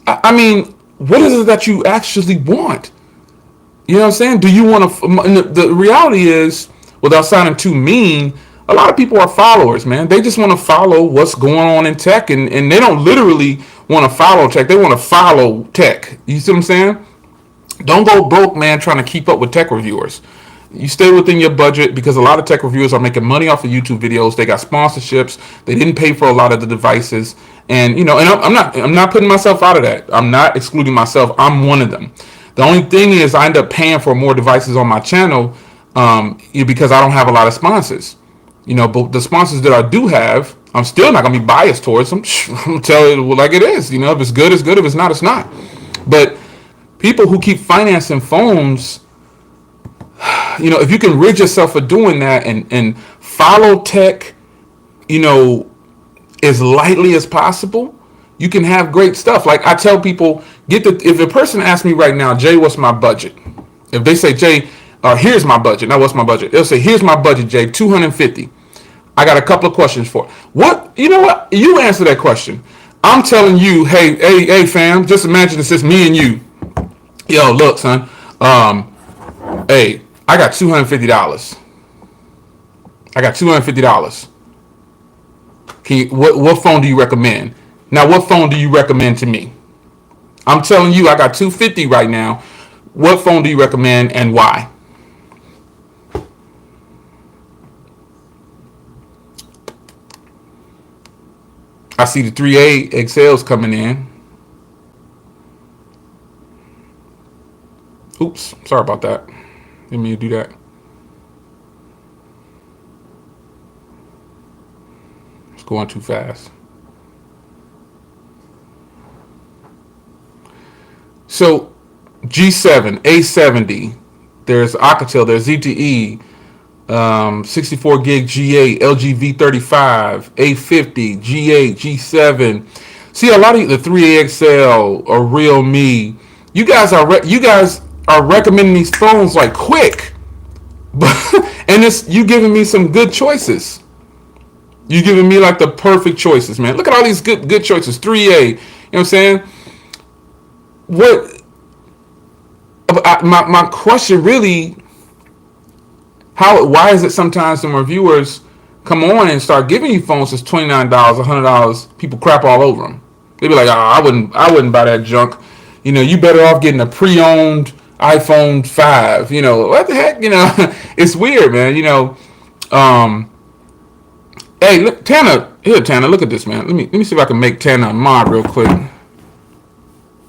I mean, what is it that you actually want? You know what I'm saying? Do you want to, the reality is, without sounding too mean, a lot of people are followers, man. They just want to follow what's going on in tech, and they don't literally want to follow tech. They want to follow tech. You see what I'm saying? Don't go broke, man, trying to keep up with tech reviewers. You stay within your budget, because a lot of tech reviewers are making money off of YouTube videos. They got sponsorships. They didn't pay for a lot of the devices, and and I'm not putting myself out of that. I'm not excluding myself. I'm one of them. The only thing is I end up paying for more devices on my channel because I don't have a lot of sponsors. But the sponsors that I do have, I'm still not going to be biased towards them. I'm going to tell it like it is. If it's good, it's good. If it's not, it's not. But people who keep financing phones, if you can rid yourself of doing that and follow tech, as lightly as possible, you can have great stuff. Like I tell people, if a person asks me right now, Jay, what's my budget? If they say, Jay, here's my budget. Now, what's my budget? They'll say, here's my budget, Jay, $250. I got a couple of questions for it. What? You know what? You answer that question. I'm telling you, hey, fam, just imagine it's just me and you. Yo, look, son. Hey, I got $250. What phone do you recommend? Now, what phone do you recommend to me? I'm telling you, I got $250 right now. What phone do you recommend and why? I see the 3A XLs coming in. Oops, sorry about that. Didn't mean to do that. It's going too fast. So G7, A70, there's Alcatel, there's ZTE, 64 gig G8, LG V35, A50, G8, G7. See, a lot of the 3AXL or Realme, you guys are recommending these phones like quick, and you giving me some good choices. You giving me like the perfect choices, man. Look at all these good choices. 3A, you know what I'm saying? My question really, why is it sometimes some reviewers come on and start giving you phones that's $29, $100, people crap all over them. They be like, I wouldn't buy that junk. You better off getting a pre-owned iPhone 5. What the heck? It's weird, man. Hey, look, Tanner, look at this, man. Let me see if I can make Tanner a mod real quick.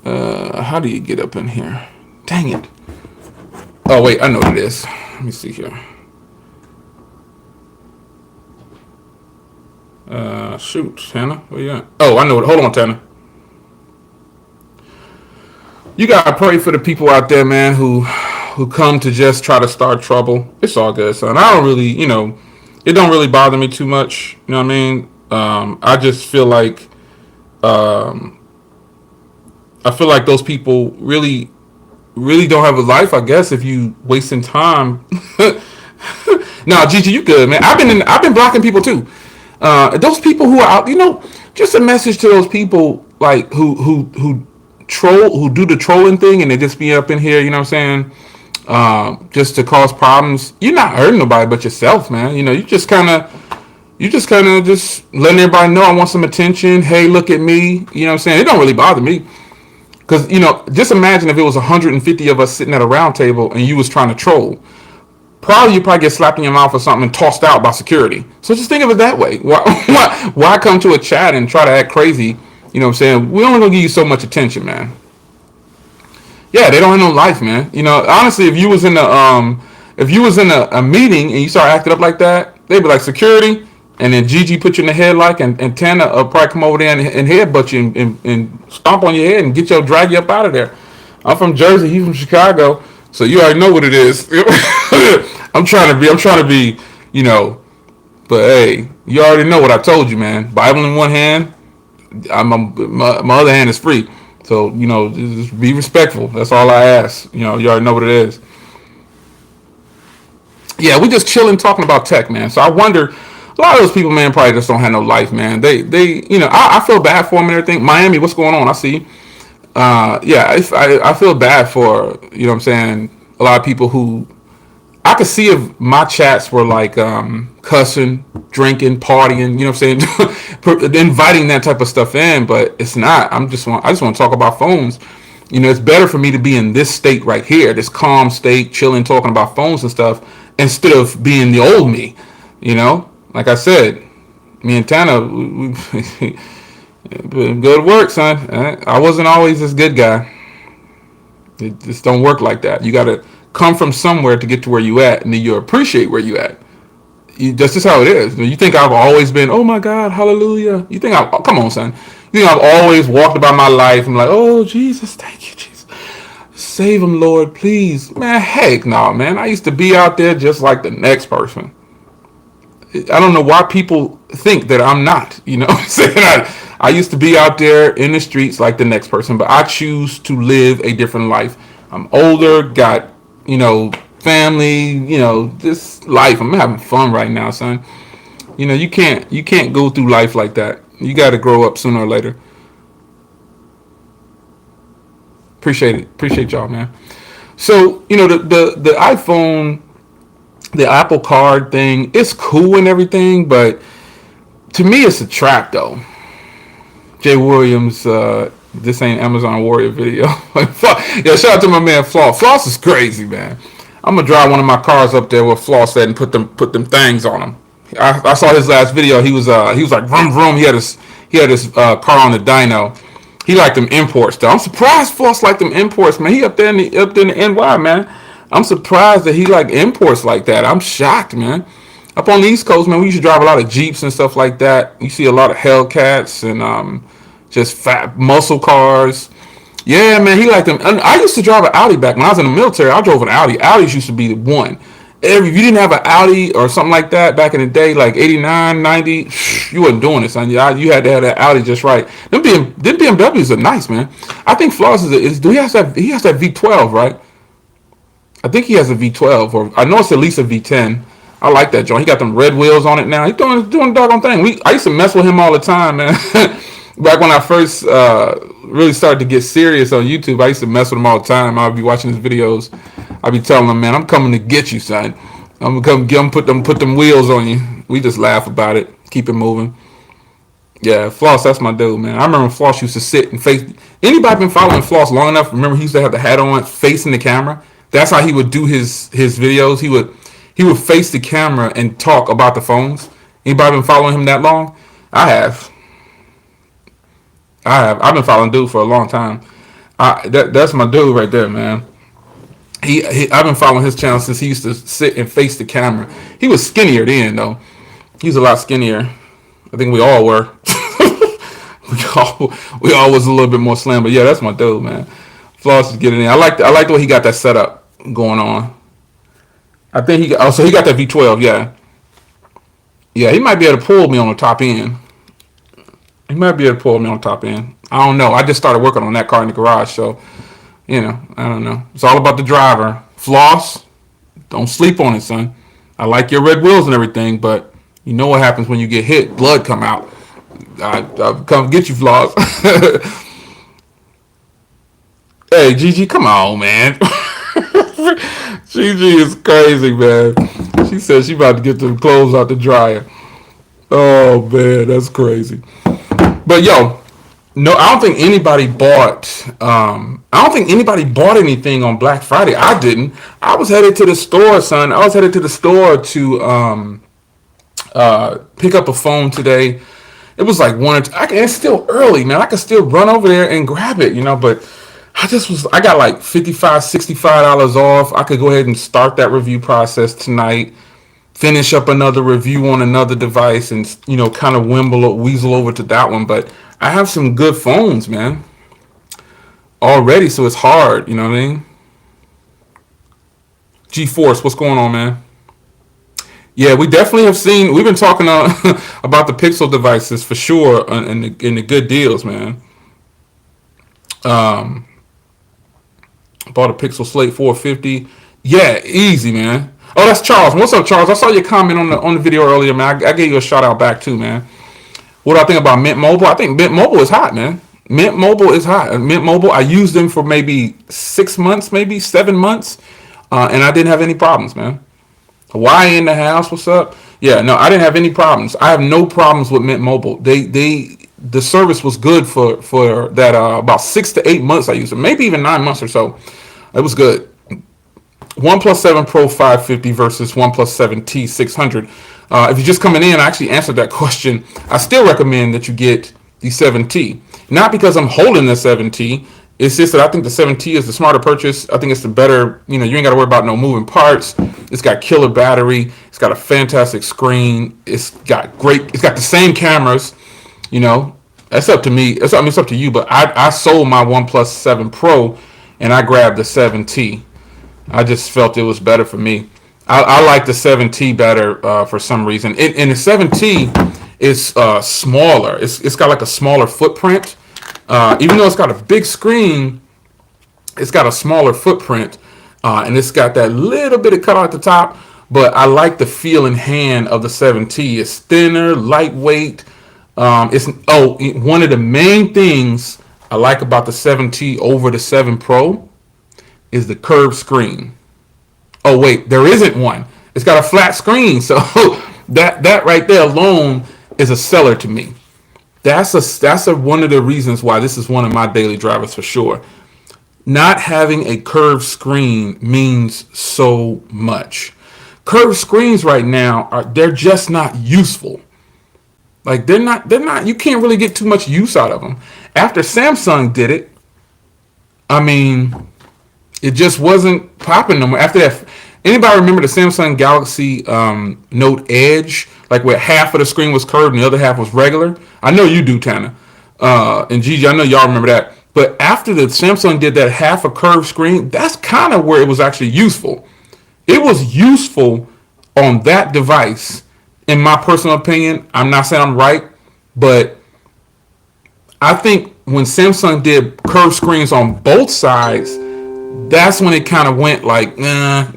How do you get up in here? Dang it. Oh, wait, I know what it is. Let me see here. Shoot, Tanner, where you at? Oh, I know it. Hold on, Tanner. You gotta pray for the people out there, man, who come to just try to start trouble. It's all good, son. I don't really, it don't really bother me too much. You know what I mean? I just feel like, those people really don't have a life, I guess, if you wasting time. Nah, Gigi, you good, man. I've been blocking people too. Those people who are out, just a message to those people like who troll, who do the trolling thing, and they just be up in here, you know what I'm saying? Just to cause problems. You're not hurting nobody but yourself, man. You just kind of just letting everybody know I want some attention. Hey, look at me. You know what I'm saying? It don't really bother me. Because, just imagine if it was 150 of us sitting at a round table and you was trying to troll. Probably you probably get slapped in your mouth or something and tossed out by security. So just think of it that way. Why come to a chat and try to act crazy? You know what I'm saying? We only gonna give you so much attention, man. Yeah, they don't have no life, man. Honestly, if you was in a meeting and you start acting up like that, they'd be like security, and then Gigi put you in the head like, and Tana probably come over there and headbutt you and stomp on your head and drag you up out of there. I'm from Jersey, he's from Chicago, so you already know what it is. I'm trying to be, but hey, you already know what I told you, man. Bible in one hand, my other hand is free. So, just be respectful. That's all I ask. You already know what it is. Yeah, we just chilling talking about tech, man. So I wonder, a lot of those people, man, probably just don't have no life, man. I feel bad for them and everything. Miami, what's going on? I see. Yeah, I feel bad for, what I'm saying, a lot of people who, I could see if my chats were like cussing, drinking, partying, you know what I'm saying, inviting that type of stuff in, but it's not. I just want to talk about phones. It's better for me to be in this state right here, this calm state, chilling, talking about phones and stuff, instead of being the old me. Like I said, me and Tana, we go to work, son. I wasn't always this good guy. It just don't work like that. You got to come from somewhere to get to where you at, and then you appreciate where you at. That's just how it is. You think I've always been, oh my God, hallelujah. Come on, son. You think I've always walked about my life and like, oh Jesus, thank you, Jesus. Save him, Lord, please. Man, heck no, man. I used to be out there just like the next person. I don't know why people think that I'm not, I used to be out there in the streets like the next person, but I choose to live a different life. I'm older, got family, this life. I'm having fun right now, son. You can't go through life like that. You got to grow up sooner or later. Appreciate y'all, man. So, the iPhone, the Apple Card thing, it's cool and everything, but to me it's a trap though. Jay Williams, this ain't Amazon Warrior video. Yeah, shout out to my man Floss. Floss is crazy, man. I'm gonna drive one of my cars up there with Floss at and put them things on them. I saw his last video. He was like vroom vroom. He had his car on the dyno. He liked them imports though. I'm surprised Floss liked them imports, man. He up there in the NY, man. I'm surprised that he like imports like that. I'm shocked, man. Up on the East Coast, man, we used to drive a lot of Jeeps and stuff like that. You see a lot of Hellcats and just fat muscle cars. Yeah, man, he liked them. I used to drive an Audi back when I was in the military. I drove an Audi. Audis used to be the one. If you didn't have an Audi or something like that back in the day, like 89, 90, you wasn't doing it, son. You had to have that Audi just right. Them BMWs are nice, man. I think Floss he has that V12, right? I think he has a V12, or I know it's at least a V10. I like that joint. He got them red wheels on it now. He's doing the doggone thing. I used to mess with him all the time, man. Back when I first really started to get serious on YouTube, I used to mess with him all the time. I'd be watching his videos. I'd be telling him, man, I'm coming to get you, son. I'm gonna come get him, put them wheels on you. We just laugh about it, keep it moving. Yeah, Floss, that's my dude, man. I remember Floss used to sit and face. Anybody been following Floss long enough? Remember he used to have the hat on, facing the camera. That's how he would do his videos. He would face the camera and talk about the phones. Anybody been following him that long? I have. I've been following dude for a long time. That's my dude right there, man. I've been following his channel since he used to sit and face the camera. He was skinnier then, though. He was a lot skinnier. I think we all were. we all was a little bit more slim, but yeah, that's my dude, man. Floss is getting in. I like the way he got that setup going on. I think he got that V12, yeah. Yeah, he might be able to pull me on the top end. I don't know. I just started working on that car in the garage, so I don't know. It's all about the driver. Floss, don't sleep on it, son. I like your red wheels and everything, but you know what happens when you get hit? Blood come out. I'll come get you, Floss. Hey, Gigi, come on, man. Gigi is crazy, man. She said she about to get the clothes out the dryer. Oh, man, that's crazy. But, yo, No, I don't think anybody bought. I don't think anybody bought anything on Black Friday. I didn't. I was headed to the store, son. I was headed to the store to pick up a phone today. It was like one. Or two, it's still early, man. I could still run over there and grab it, But I got like $55, $65 off. I could go ahead and start that review process tonight. Finish up another review on another device, and kind of weasel over to that one. But I have some good phones, man, already, so it's hard. You know what I mean? G-Force, what's going on, man? Yeah, we definitely have seen. We've been talking about the Pixel devices for sure, and the good deals, man. Um, Bought a Pixel Slate 450. Yeah, easy, man. Oh, that's Charles. What's up, Charles? I saw your comment on the video earlier, man. I gave you a shout out back too, man. What do I think about Mint Mobile? I think Mint Mobile is hot, man. Mint Mobile is hot. Mint Mobile, I used them for maybe 6 months, maybe 7 months, and I didn't have any problems, man. Hawaii in the house, what's up? Yeah, no, I didn't have any problems. I have no problems with Mint Mobile. The service was good for that about 6 to 8 months I used it, maybe even 9 months or so. It was good. OnePlus 7 Pro 550 versus OnePlus 7T 600. If you're just coming in, I actually answered that question. I still recommend that you get the 7T. Not because I'm holding the 7T. It's just that I think the 7T is the smarter purchase. I think it's the better, you ain't got to worry about no moving parts. It's got killer battery. It's got a fantastic screen. It's got the same cameras, That's up to me. It's up to you, but I sold my OnePlus 7 Pro and I grabbed the 7T. I just felt it was better for me. I like the 7T better for some reason. And the 7T is smaller. It's got like a smaller footprint. Even though it's got a big screen, it's got a smaller footprint. And it's got that little bit of cutout at the top. But I like the feel in hand of the 7T. It's thinner, lightweight. One of the main things I like about the 7T over the 7 Pro is the curved screen. Oh wait, there isn't one. It's got a flat screen, so that right there alone is a seller to me. That's one of the reasons why this is one of my daily drivers for sure. Not having a curved screen means so much. Curved screens right now they're just not useful. Like they're not. You can't really get too much use out of them. After Samsung did it, I mean, it just wasn't popping no more. After that, anybody remember the Samsung Galaxy Note Edge? Like where half of the screen was curved and the other half was regular? I know you do, Tana. And Gigi, I know y'all remember that. But after the Samsung did that half a curved screen, that's kind of where it was actually useful. It was useful on that device, in my personal opinion. I'm not saying I'm right, but I think when Samsung did curved screens on both sides, that's when it kind of went like, I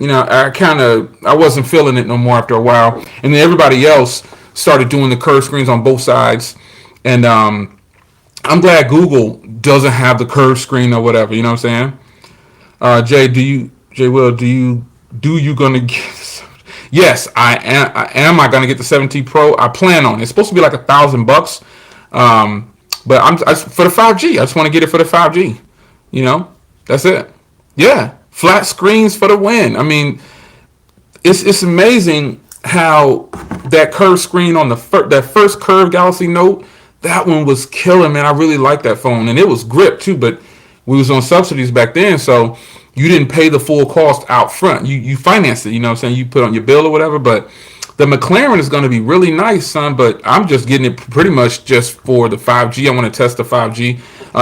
wasn't feeling it no more after a while. And then everybody else started doing the curved screens on both sides. And I'm glad Google doesn't have the curved screen or whatever. You know what I'm saying? Do you gonna get? Yes, I am. I gonna get the 7T Pro? I plan on it. It's supposed to be like $1,000. But I for the 5G. I just want to get it for the 5G. That's it. Yeah, flat screens for the win. I mean, it's amazing how that curved screen on that first curved Galaxy Note, that one was killer, man. I really liked that phone, and it was grip too. But we was on subsidies back then, so you didn't pay the full cost out front. You financed it. You know what I'm saying? You put on your bill or whatever. But the McLaren is going to be really nice, son. But I'm just getting it pretty much just for the 5G. I want to test the 5G.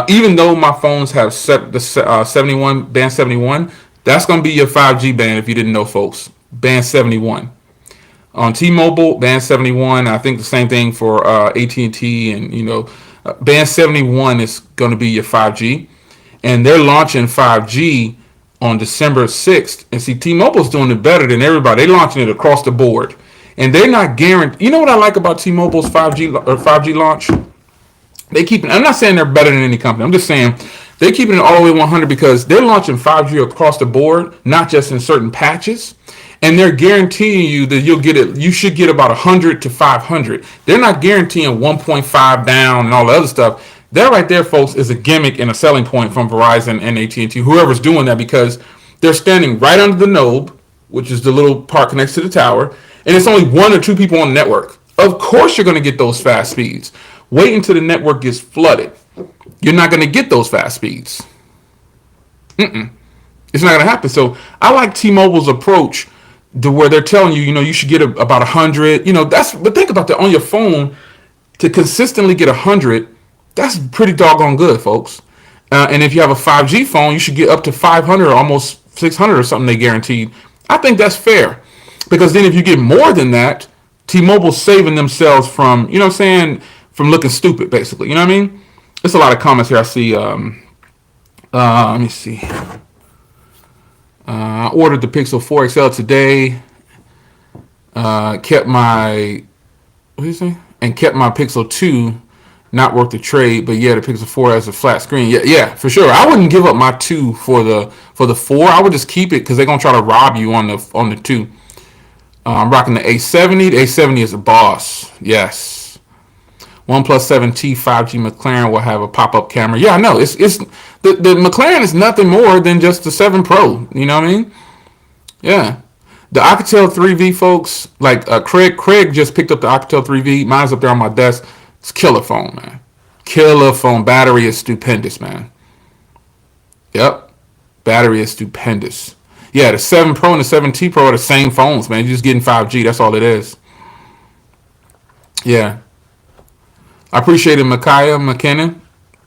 Even though my phones have set the 71 band 71, that's going to be your 5G band if you didn't know, folks. Band 71 on T-Mobile, band 71. I think the same thing for AT&T, and band 71 is going to be your 5G, and they're launching 5G on December 6th. And see, T-Mobile's doing it better than everybody. They're launching it across the board, and they're not guaranteed. You know what I like about T-Mobile's 5G launch? They keep it. I'm not saying they're better than any company. I'm just saying they're keeping it all the way 100 because they're launching 5G across the board, not just in certain patches. And they're guaranteeing you that you'll get it. You should get about 100 to 500. They're not guaranteeing 1.5 down and all the other stuff. That right there, folks, is a gimmick and a selling point from Verizon and AT&T, whoever's doing that, because they're standing right under the node, which is the little part connects to the tower, and it's only one or two people on the network. Of course you're going to get those fast speeds. Wait until the network gets flooded. You're not going to get those fast speeds. It's not going to happen. So I like T-Mobile's approach to where they're telling you, you should get about 100. But think about that on your phone, to consistently get 100. That's pretty doggone good, folks. And if you have a 5G phone, you should get up to 500 or almost 600 or something they guaranteed. I think that's fair, because then if you get more than that, T-Mobile's saving themselves from, from looking stupid, basically. You know what I mean? There's a lot of comments here. I see. Let me see. I ordered the Pixel 4 XL today. Kept my Pixel 2. Not worth the trade, but yeah, the Pixel 4 has a flat screen. Yeah, for sure. I wouldn't give up my 2 for the 4. I would just keep it, because they're gonna try to rob you on the 2. I'm rocking the A70. The A70 is a boss. Yes. OnePlus 7T 5G McLaren will have a pop-up camera. Yeah, I know. It's the McLaren is nothing more than just the 7 Pro. You know what I mean? Yeah. The Alcatel 3V, folks, like Craig just picked up the Alcatel 3V. Mine's up there on my desk. It's killer phone, man. Killer phone. Battery is stupendous, man. Yep. Battery is stupendous. Yeah, the 7 Pro and the 7T Pro are the same phones, man. You're just getting 5G. That's all it is. Yeah. I appreciate it, Micaiah McKinnon.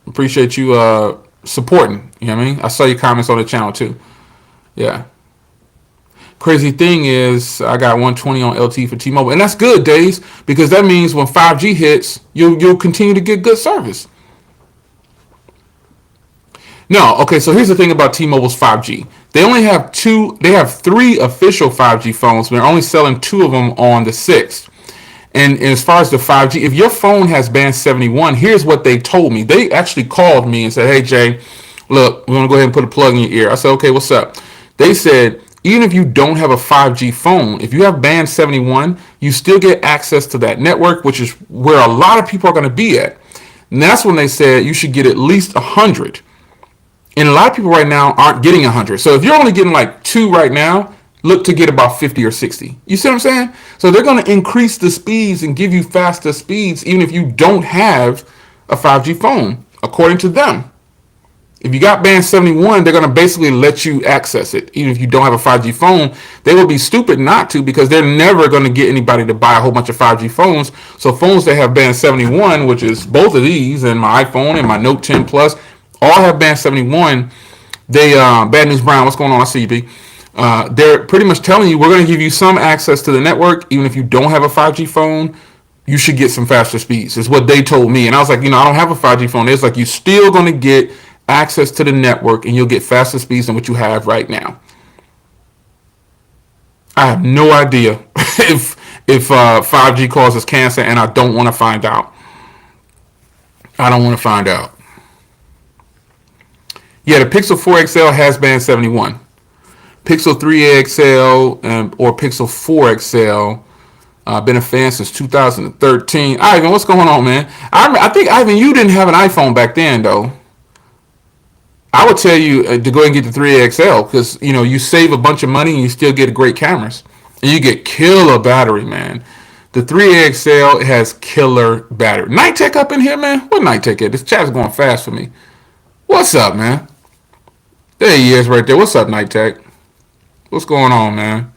Appreciate you supporting. You know what I mean? I saw your comments on the channel, too. Yeah. Crazy thing is, I got 120 on LTE for T-Mobile, and that's good, Days, because that means when 5G hits, you'll continue to get good service. No, okay, so here's the thing about T-Mobile's 5G. They only have 3 official 5G phones, but they're only selling 2 of them on the 6th. And as far as the 5G, if your phone has band 71, here's what they told me. They actually called me and said, hey, Jay, look, we're going to go ahead and put a plug in your ear. I said, okay, what's up? They said, even if you don't have a 5G phone, if you have band 71, you still get access to that network, which is where a lot of people are going to be at. And that's when they said you should get at least 100. And a lot of people right now aren't getting 100. So if you're only getting like 2 right now, look to get about 50 or 60. You see what I'm saying? So they're going to increase the speeds and give you faster speeds even if you don't have a 5G phone, according to them. If you got band 71, they're going to basically let you access it. Even if you don't have a 5G phone, they will be stupid not to, because they're never going to get anybody to buy a whole bunch of 5G phones. So phones that have band 71, which is both of these, and my iPhone and my Note 10 Plus, all have band 71. They, Bad News Brown, what's going on? I see you, B. They're pretty much telling you, we're going to give you some access to the network. Even if you don't have a 5G phone, you should get some faster speeds, is what they told me. And I was like, I don't have a 5G phone. It's like, you're still going to get access to the network, and you'll get faster speeds than what you have right now. I have no idea if 5G causes cancer, and I don't want to find out. I don't want to find out. Yeah, the Pixel 4 XL has band 71. Pixel 3 XL or Pixel 4 XL, been a fan since 2013. Ivan, what's going on, man? I think, Ivan, you didn't have an iPhone back then, though. I would tell you to go ahead and get the 3 XL, because you save a bunch of money and you still get great cameras, and you get killer battery, man. The 3 XL has killer battery. Night Tech up in here, man. What Night Tech at? This chat's going fast for me. What's up, man? There he is, right there. What's up, Night Tech? What's going on, man?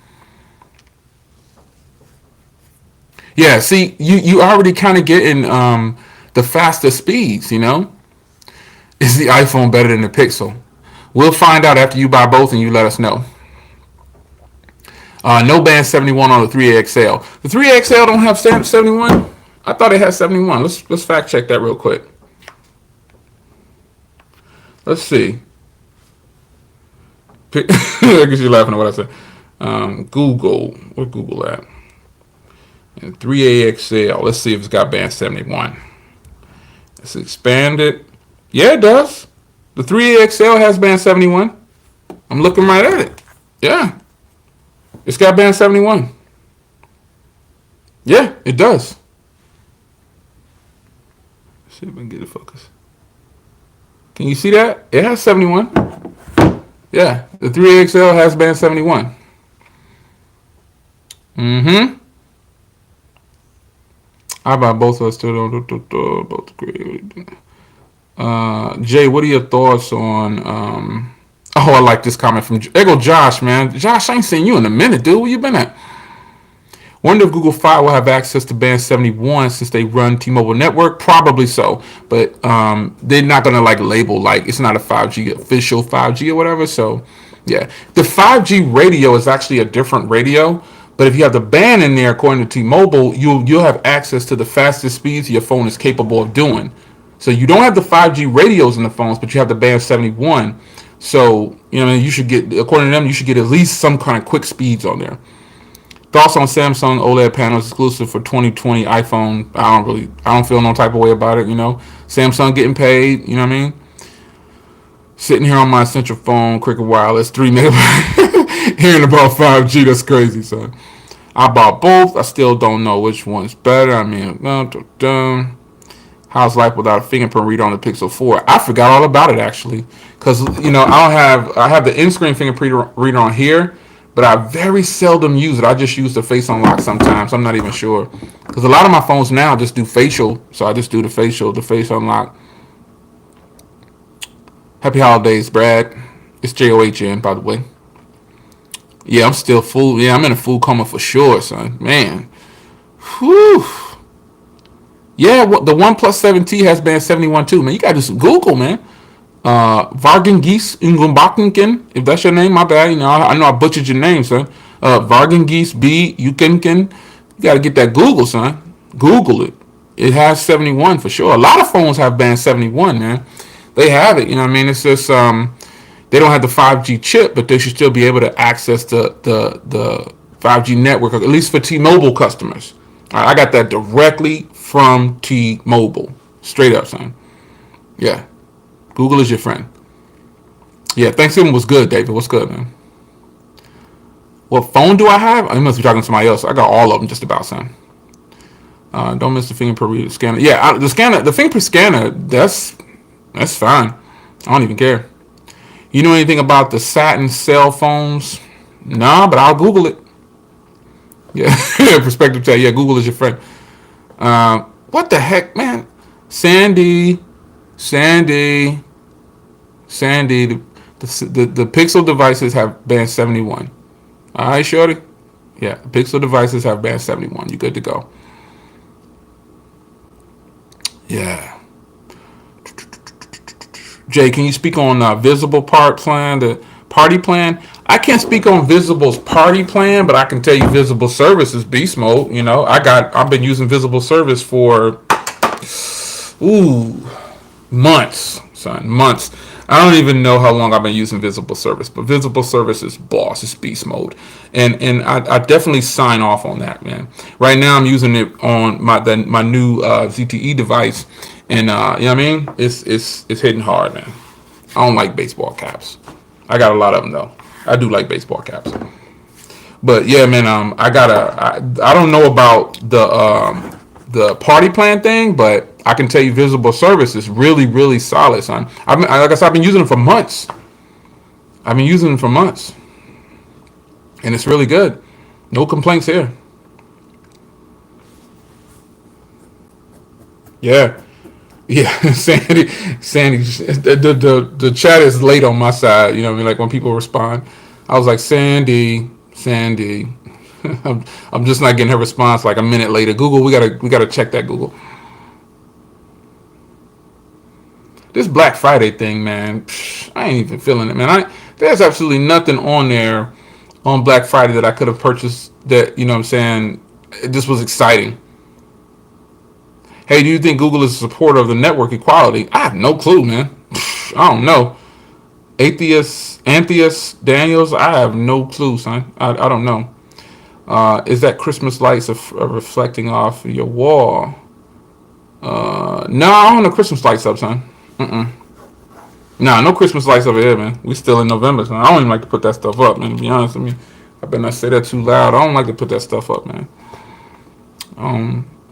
Yeah, see, you already kind of getting the faster speeds, Is the iPhone better than the Pixel? We'll find out after you buy both and you let us know. No band 71 on the 3 XL. The 3 XL don't have 71? I thought it had 71. Let's fact check that real quick. Let's see. I guess you're laughing at what I said. Google. Where Google at? And 3 XL. Let's see if it's got band 71. Let's expand it. Yeah, it does. The 3 XL has band 71. I'm looking right at it. Yeah. It's got band 71. Yeah, it does. Let's see if I can get it focused. Can you see that? It has 71. Yeah, the 3XL has band 71. Mm-hmm. I buy both of us too. Both great. Jay, what are your thoughts on? Oh, I like this comment from. There go Josh, man. Josh, I ain't seen you in a minute, dude. Where you been at? Wonder if Google Fi will have access to Band 71 since they run T-Mobile network. Probably so, but they're not gonna like label like it's not a 5G official 5G or whatever. So, yeah, the 5G radio is actually a different radio. But if you have the band in there, according to T-Mobile, you'll have access to the fastest speeds your phone is capable of doing. So you don't have the 5G radios in the phones, but you have the Band 71. So you should get, according to them, you should get at least some kind of quick speeds on there. Thoughts on Samsung OLED panels exclusive for 2020 iPhone? I don't feel no type of way about it. Samsung getting paid. You know what I mean? Sitting here on my Essential phone, Cricket Wireless, 3 megabytes, hearing about 5G. That's crazy, son. I bought both. I still don't know which one's better. I mean, how's life without a fingerprint reader on the Pixel 4? I forgot all about it actually, because I have the in-screen fingerprint reader on here. But I very seldom use it. I just use the face unlock sometimes. I'm not even sure. Because a lot of my phones now just do facial. So I just do the face unlock. Happy holidays, Brad. It's JOHN, by the way. Yeah, I'm still full. Yeah, I'm in a full coma for sure, son. Man. Whew. Yeah, the OnePlus 7T has band 71 too, man. You gotta do some Google, man. Vargengies Ngumbakinken, if that's your name, my bad. I know I butchered your name, son. Vargengies B Ukenken. You gotta get that Google, son. Google it. It has 71 for sure. A lot of phones have band 71, man. They have it. It's just they don't have the 5G chip, but they should still be able to access the 5G network, at least for T-Mobile customers. I got that directly from T-Mobile, straight up, son. Yeah. Google is your friend. Yeah, Thanksgiving was good, David. What's good, man? What phone do I have? I must be talking to somebody else. I got all of them just about, son. Don't miss the fingerprint reader scanner. Yeah, the fingerprint scanner, that's fine. I don't even care. You know anything about the Saturn cell phones? Nah, but I'll Google it. Yeah, perspective tag. Yeah, Google is your friend. What the heck, man? Sandy, the Pixel devices have band 71. All right, shorty? Yeah, Pixel devices have band 71. You good to go. Yeah. Jay, can you speak on Visible the party plan? I can't speak on Visible's party plan, but I can tell you Visible Service is beast mode. I've been using Visible Service for months, son, months. I don't even know how long I've been using Visible Service, but Visible Service is boss. It's beast mode, and I definitely sign off on that, man. Right now I'm using it on my new ZTE device, and you know what I mean. It's hitting hard, man. I don't like baseball caps. I got a lot of them though. I do like baseball caps, but yeah, man. I don't know about the party plan thing, but I can tell you Visible Service is really, really solid, son. Like I said, I've been using it for months. And it's really good. No complaints here. Yeah. Sandy. The chat is late on my side. You know what I mean? Like when people respond, I was like, Sandy. I'm just not getting her response like a minute later. Google, we gotta check that, Google. This Black Friday thing, man, I ain't even feeling it, man. There's absolutely nothing on there on Black Friday that I could have purchased that, you know what I'm saying, this was exciting. Hey, do you think Google is a supporter of the network equality? I have no clue, man. I don't know. Antheus Daniels, I have no clue, son. I don't know. Is that Christmas lights reflecting off your wall? No, I don't have no Christmas lights up, son. Nah, no Christmas lights over here, man. We still in November, son. I don't even like to put that stuff up, man. To be honest with me, I better not say that too loud. I don't like to put that stuff up, man.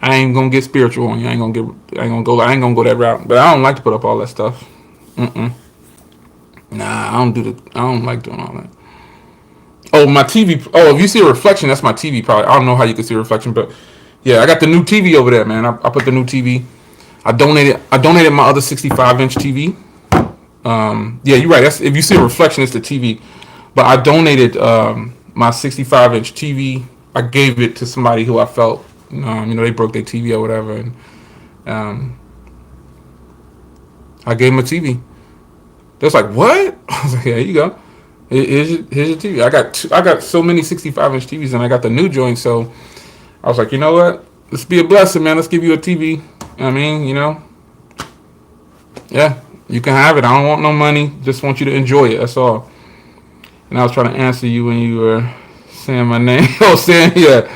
I ain't gonna get spiritual on you. I ain't gonna go that route. But I don't like to put up all that stuff. Nah, I don't like doing all that. Oh, my TV. Oh, if you see a reflection, that's my TV. Probably. I don't know how you can see a reflection, but yeah, I got the new TV over there, man. I put the new TV. I donated my other 65-inch TV. Yeah, you're right. That's if you see a reflection, it's the TV. But I donated my 65-inch TV. I gave it to somebody who I felt, they broke their TV or whatever, and um, I gave them a TV. They was like, "What?" I was like, "Yeah, here you go. Here's your TV." I got so many 65-inch TVs, and I got the new joint. So I was like, you know what? Let's be a blessing, man. Let's give you a TV. I mean, yeah, you can have it. I don't want no money. Just want you to enjoy it. That's all. And I was trying to answer you when you were saying my name. Oh, saying yeah.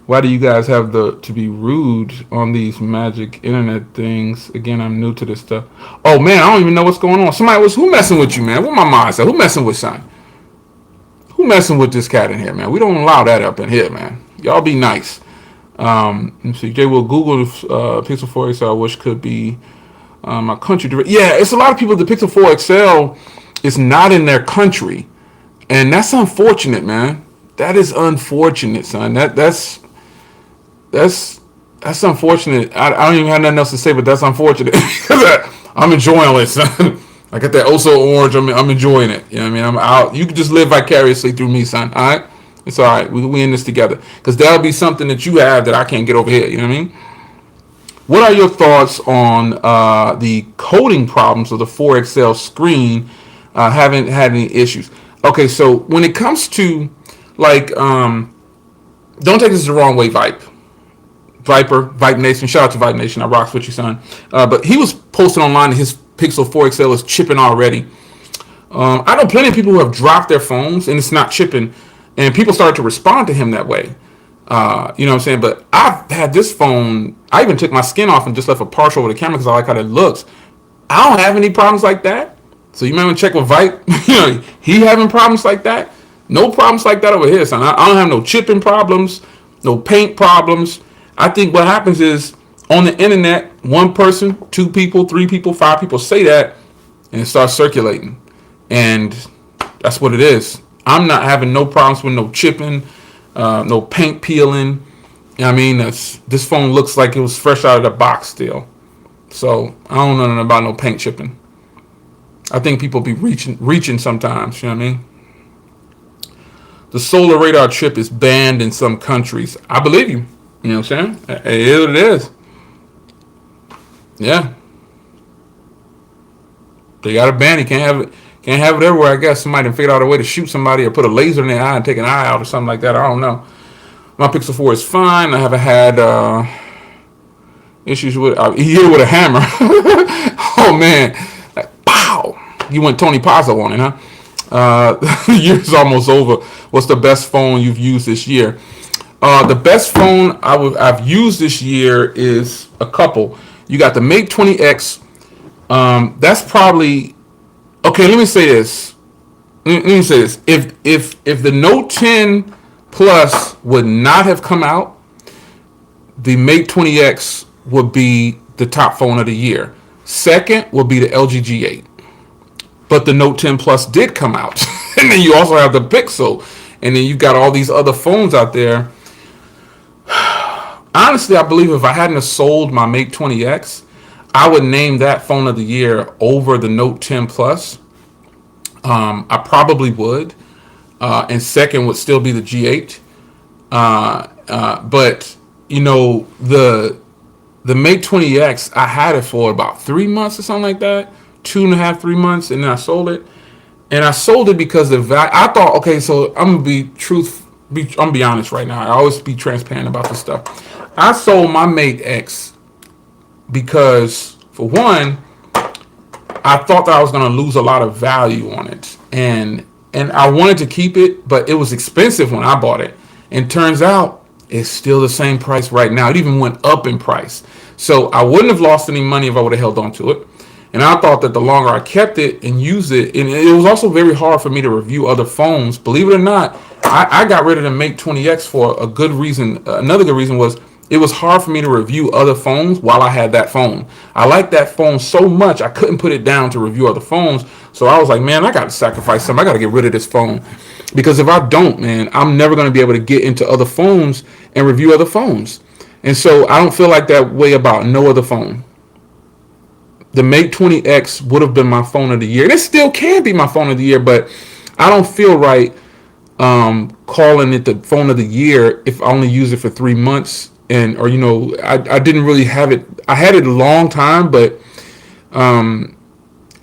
Why do you guys have to be rude on these magic internet things? Again, I'm new to this stuff. Oh man, I don't even know what's going on. Who messing with you, man? What my mom said? Who messing with son? Who messing with this cat in here, man? We don't allow that up in here, man. Y'all be nice. Let me see. Jay will Google Pixel 4 XL, which could be my country. Yeah, it's a lot of people. The Pixel 4 XL is not in their country, and that's unfortunate, man. That is unfortunate, son. That's unfortunate. I don't even have nothing else to say, but that's unfortunate. I'm enjoying it, son. I got that Oso orange. I'm enjoying it. You know what I mean? I'm out. You can just live vicariously through me, son. All right? It's all right. We in this together. Because that'll be something that you have that I can't get over here. You know what I mean? What are your thoughts on the coding problems of the 4XL screen? Haven't had any issues. Okay, so when it comes to, don't take this the wrong way, Vipe Nation. Shout out to Vipe Nation. I rocks with you, son. But he was posting online that his Pixel 4 XL is chipping already. I know plenty of people who have dropped their phones and it's not chipping, and people started to respond to him that way. You know what I'm saying? But I've had this phone. I even took my skin off and just left a partial with the camera because I like how it looks. I don't have any problems like that. So you might want to check with Vipe. He having problems like that. No problems like that over here, son. I don't have no chipping problems, no paint problems. I think what happens is on the internet, one person, two people, three people, five people say that, and it starts circulating. And that's what it is. I'm not having no problems with no chipping, no paint peeling. I mean, this phone looks like it was fresh out of the box still. So I don't know nothing about no paint chipping. I think people be reaching sometimes, you know what I mean? The solar radar chip is banned in some countries. I believe you. You know what I'm saying? It is what it is. Yeah. They got a ban. You can't have it. Can't have it everywhere. I guess somebody figured out a way to shoot somebody or put a laser in their eye and take an eye out or something like that. I don't know. My Pixel 4 is fine. I haven't had issues with. He hit it with a hammer. Oh man! Like, pow! You went Tony Pazzo on it, huh? The year's almost over. What's the best phone you've used this year? The best phone I've used this year is a couple. You got the Mate 20X. That's probably okay. Let me say this. If the Note 10 Plus would not have come out, the Mate 20X would be the top phone of the year. Second would be the LG G8. But the Note 10 Plus did come out, and then you also have the Pixel, and then you've got all these other phones out there. Honestly, I believe if I hadn't have sold my Mate 20X, I would name that phone of the year over the Note 10 Plus. I probably would. And second would still be the G8. But, the Mate 20X, I had it for about 3 months or something like that. 2.5, 3 months, and then I sold it. And I sold it because the value. I thought, okay, so I'm gonna be honest right now. I always be transparent about this stuff. I sold my Mate X because, for one, I thought that I was gonna lose a lot of value on it, and I wanted to keep it, but it was expensive when I bought it. And turns out it's still the same price right now. It even went up in price. So I wouldn't have lost any money if I would have held on to it. And I thought that the longer I kept it and used it, and it was also very hard for me to review other phones. Believe it or not, I got rid of the Mate 20X for a good reason. Another good reason was it was hard for me to review other phones while I had that phone. I liked that phone so much I couldn't put it down to review other phones. So I was like, man, I got to sacrifice something. I got to get rid of this phone. Because if I don't, man, I'm never going to be able to get into other phones and review other phones. And so I don't feel like that way about no other phone. The Mate 20X would have been my phone of the year. And it still can be my phone of the year, but I don't feel right calling it the phone of the year if I only use it for 3 months. And, or, I didn't really have it. I had it a long time, but I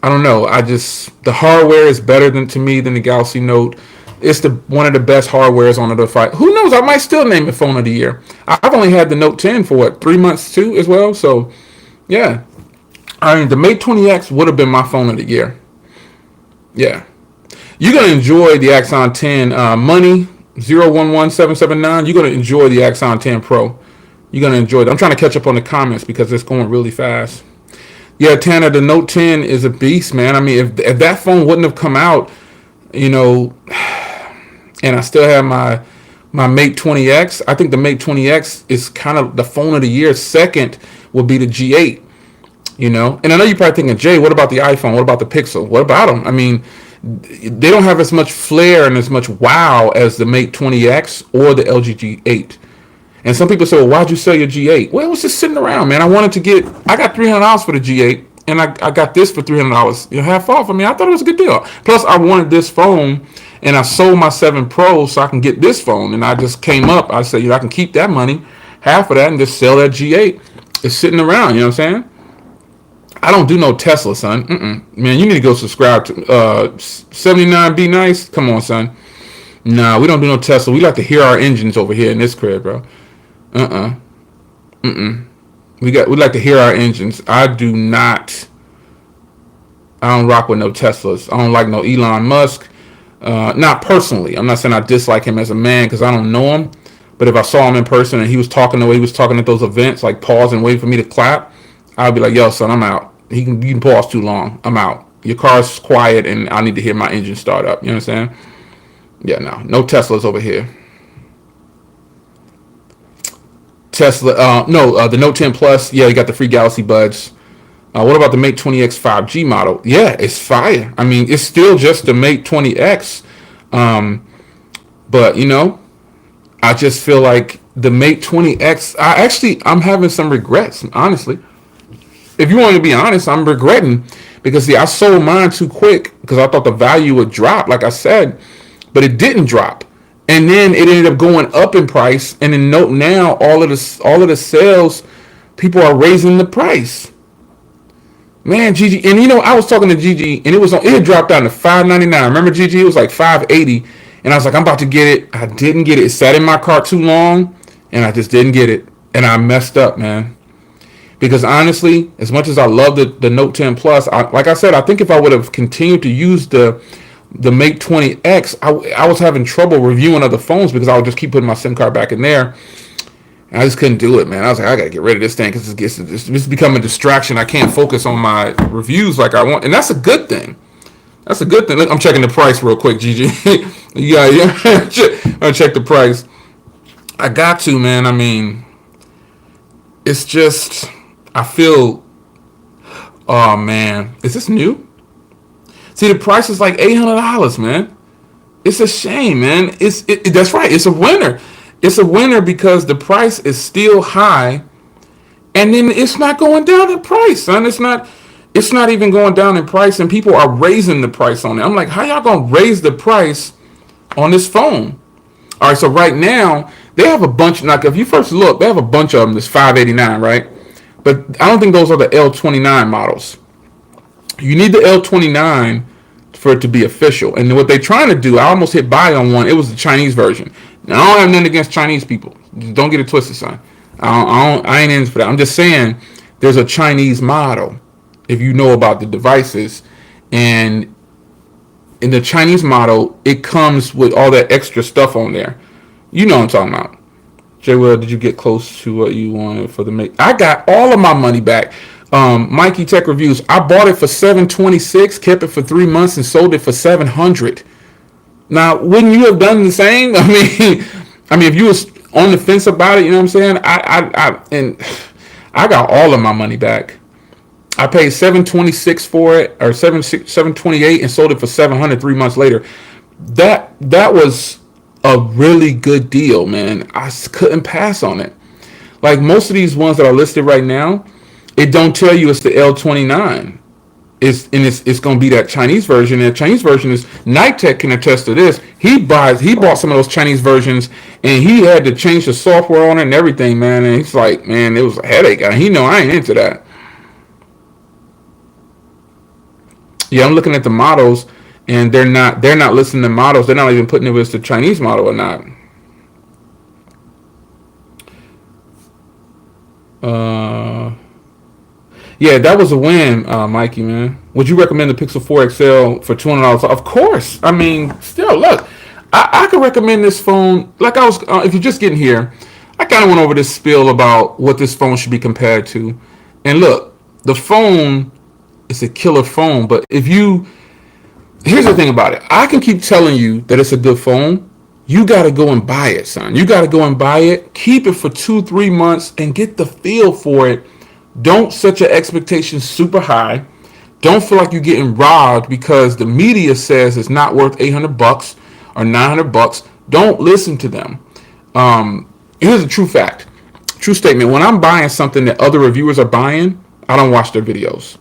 don't know. The hardware is better to me than the Galaxy Note. It's one of the best hardwares on the device. Who knows? I might still name it phone of the year. I've only had the Note 10 for 3 months too, as well. So, yeah. The Mate 20X would have been my phone of the year. Yeah. You're going to enjoy the Axon 10 Money 011779. You're going to enjoy the Axon 10 Pro. You're going to enjoy it. I'm trying to catch up on the comments because it's going really fast. Yeah, Tanner, the Note 10 is a beast, man. I mean, if that phone wouldn't have come out, and I still have my Mate 20X, I think the Mate 20X is kind of the phone of the year. Second would be the G8, And I know you're probably thinking, Jay, what about the iPhone? What about the Pixel? What about them? I mean, they don't have as much flair and as much wow as the Mate 20X or the LG G8. And some people say, well, why'd you sell your G8? Well, it was just sitting around, man. I got $300 for the G8, and I got this for $300. Half off. I mean, I thought it was a good deal. Plus, I wanted this phone, and I sold my 7 Pro so I can get this phone. And I just came up. I said, I can keep that money, half of that, and just sell that G8. It's sitting around, you know what I'm saying? I don't do no Tesla, son. Man, you need to go subscribe to 79B Nice. Come on, son. Nah, we don't do no Tesla. We like to hear our engines over here in this crib, bro. We like to hear our engines. I don't rock with no Teslas. I don't like no Elon Musk. Not personally. I'm not saying I dislike him as a man because I don't know him. But if I saw him in person and he was talking the way he was talking at those events, like pausing, waiting for me to clap, I'd be like, yo, son, I'm out. You can pause too long. I'm out. Your car's quiet and I need to hear my engine start up. You know what I'm saying? Yeah, no Teslas over here. Tesla, the Note 10 Plus, yeah, you got the free Galaxy Buds. What about the Mate 20X 5G model? Yeah, it's fire. I mean, it's still just the Mate 20X. But, I just feel like the Mate 20X, I'm having some regrets, honestly. If you want to be honest, I'm regretting because, see, I sold mine too quick because I thought the value would drop, like I said, but it didn't drop. And then it ended up going up in price. And then note now, all of the sales, people are raising the price. Man, Gigi, and I was talking to Gigi, and it had dropped down to $599. Remember, Gigi? It was like $580, and I was like, I'm about to get it. I didn't get it. It sat in my cart too long, and I just didn't get it, and I messed up, man. Because honestly, as much as I love the Note 10 Plus, like I said, I think if I would have continued to use the Mate 20X, I was having trouble reviewing other phones because I would just keep putting my SIM card back in there. And I just couldn't do it, man. I was like, I got to get rid of this thing because it's become a distraction. I can't focus on my reviews like I want. And that's a good thing. That's a good thing. Look, I'm checking the price real quick, Gigi. yeah. I'll check the price. I got to, man. I mean, it's just, I feel, oh, man. Is this new? See, the price is like $800, man. It's a shame, man. That's right. It's a winner. It's a winner because the price is still high, and then it's not going down in price, son. It's not even going down in price, and people are raising the price on it. I'm like, how y'all gonna raise the price on this phone? All right, so right now they have a bunch. Like if you first look, they have a bunch of them. That's $589, right? But I don't think those are the L29 models. You need the L29 for it to be official. And what they're trying to do, I almost hit buy on one. It was the Chinese version. Now, I don't have nothing against Chinese people. Don't get it twisted, son. I ain't in for that. I'm just saying there's a Chinese model, if you know about the devices. And in the Chinese model, it comes with all that extra stuff on there. You know what I'm talking about. Jay, well, did you get close to what you wanted for the Mate? I got all of my money back. Mikey Tech Reviews. I bought it for $726, kept it for 3 months, and sold it for $700. Now, wouldn't you have done the same? I mean, if you was, on the fence about it. You know what I'm saying? And I got all of my money back. I paid $726 for it, or $728, and sold it for $700 3 months later. That was a really good deal, man. I couldn't pass on it. Like most of these ones that are listed right now, it don't tell you it's the L29. It's going to be that Chinese version. And the Chinese version is Night Tech can attest to this. He bought some of those Chinese versions, and he had to change the software on it and everything, man. And he's like, man, it was a headache. And he know I ain't into that. Yeah, I'm looking at the models, and they're not listing the models. They're not even putting if it's the Chinese model or not. Yeah, that was a win, Mikey, man. Would you recommend the Pixel 4 XL for $200? Of course. I mean, still, look, I could recommend this phone. Like I was, if you're just getting here, I kind of went over this spiel about what this phone should be compared to. And look, the phone is a killer phone, but here's the thing about it. I can keep telling you that it's a good phone. You got to go and buy it, son. You got to go and buy it, keep it for 2-3 months, and get the feel for it. Don't set your expectations super high. Don't feel like you're getting robbed because the media says it's not worth $800 or $900. Don't listen to them. Here's a true fact, true statement. When I'm buying something that other reviewers are buying, I don't watch their videos.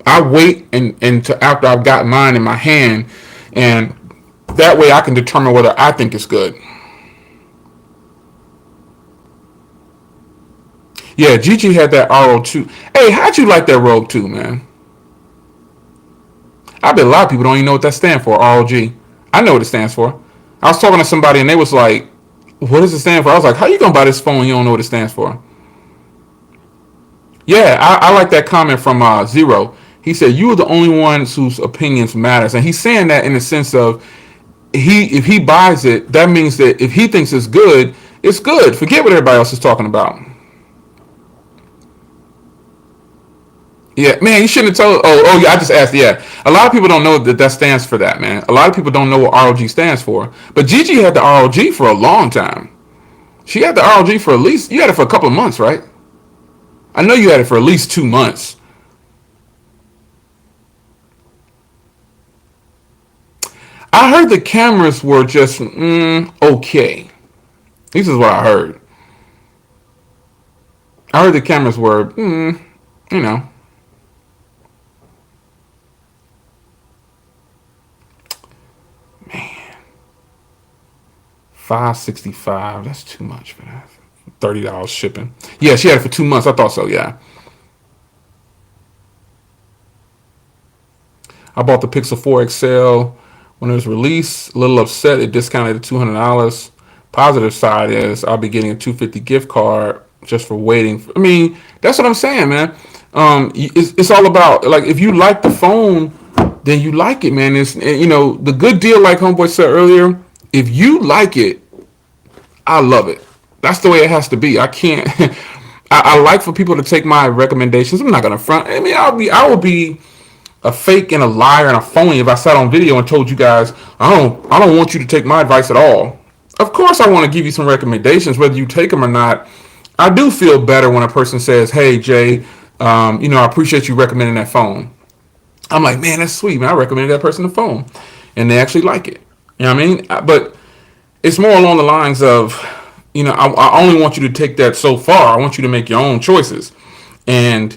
I wait until after I've got mine in my hand, and that way I can determine whether I think it's good. Yeah, Gigi had that RO2. Hey, how'd you like that Rogue 2, man? I bet a lot of people don't even know what that stands for, ROG. I know what it stands for. I was talking to somebody and they was like, what does it stand for? I was like, how you gonna buy this phone and you don't know what it stands for? Yeah, I like that comment from Zero. He said, you are the only ones whose opinions matters. And he's saying that in the sense of, if he buys it, that means that if he thinks it's good, it's good. Forget what everybody else is talking about. Yeah, man, you shouldn't have told. Oh, yeah, I just asked. Yeah, a lot of people don't know that stands for that, man. A lot of people don't know what ROG stands for. But Gigi had the ROG for a long time. She had the ROG for you had it for a couple of months, right? I know you had it for at least 2 months. I heard the cameras were just okay. This is what I heard. I heard the cameras were, you know. Man, $565. That's too much for that. $30 shipping. Yeah, she had it for 2 months. I thought so. Yeah. I bought the Pixel 4 XL when it was released. A little upset. It discounted to $200. Positive side is I'll be getting a $250 gift card just for waiting. I mean, that's what I'm saying, man. It's all about, like, if you like the phone, then you like it, man. It's, the good deal, like Homeboy said earlier, if you like it, I love it. That's the way it has to be. I can't. I like for people to take my recommendations. I'm not gonna front. I mean, I would be a fake and a liar and a phony if I sat on video and told you guys I don't want you to take my advice at all. Of course, I want to give you some recommendations, whether you take them or not. I do feel better when a person says, "Hey, Jay, I appreciate you recommending that phone." I'm like, man, that's sweet, man. I recommended that person the phone, and they actually like it. You know what I mean? But it's more along the lines of, I only want you to take that so far. I want you to make your own choices, and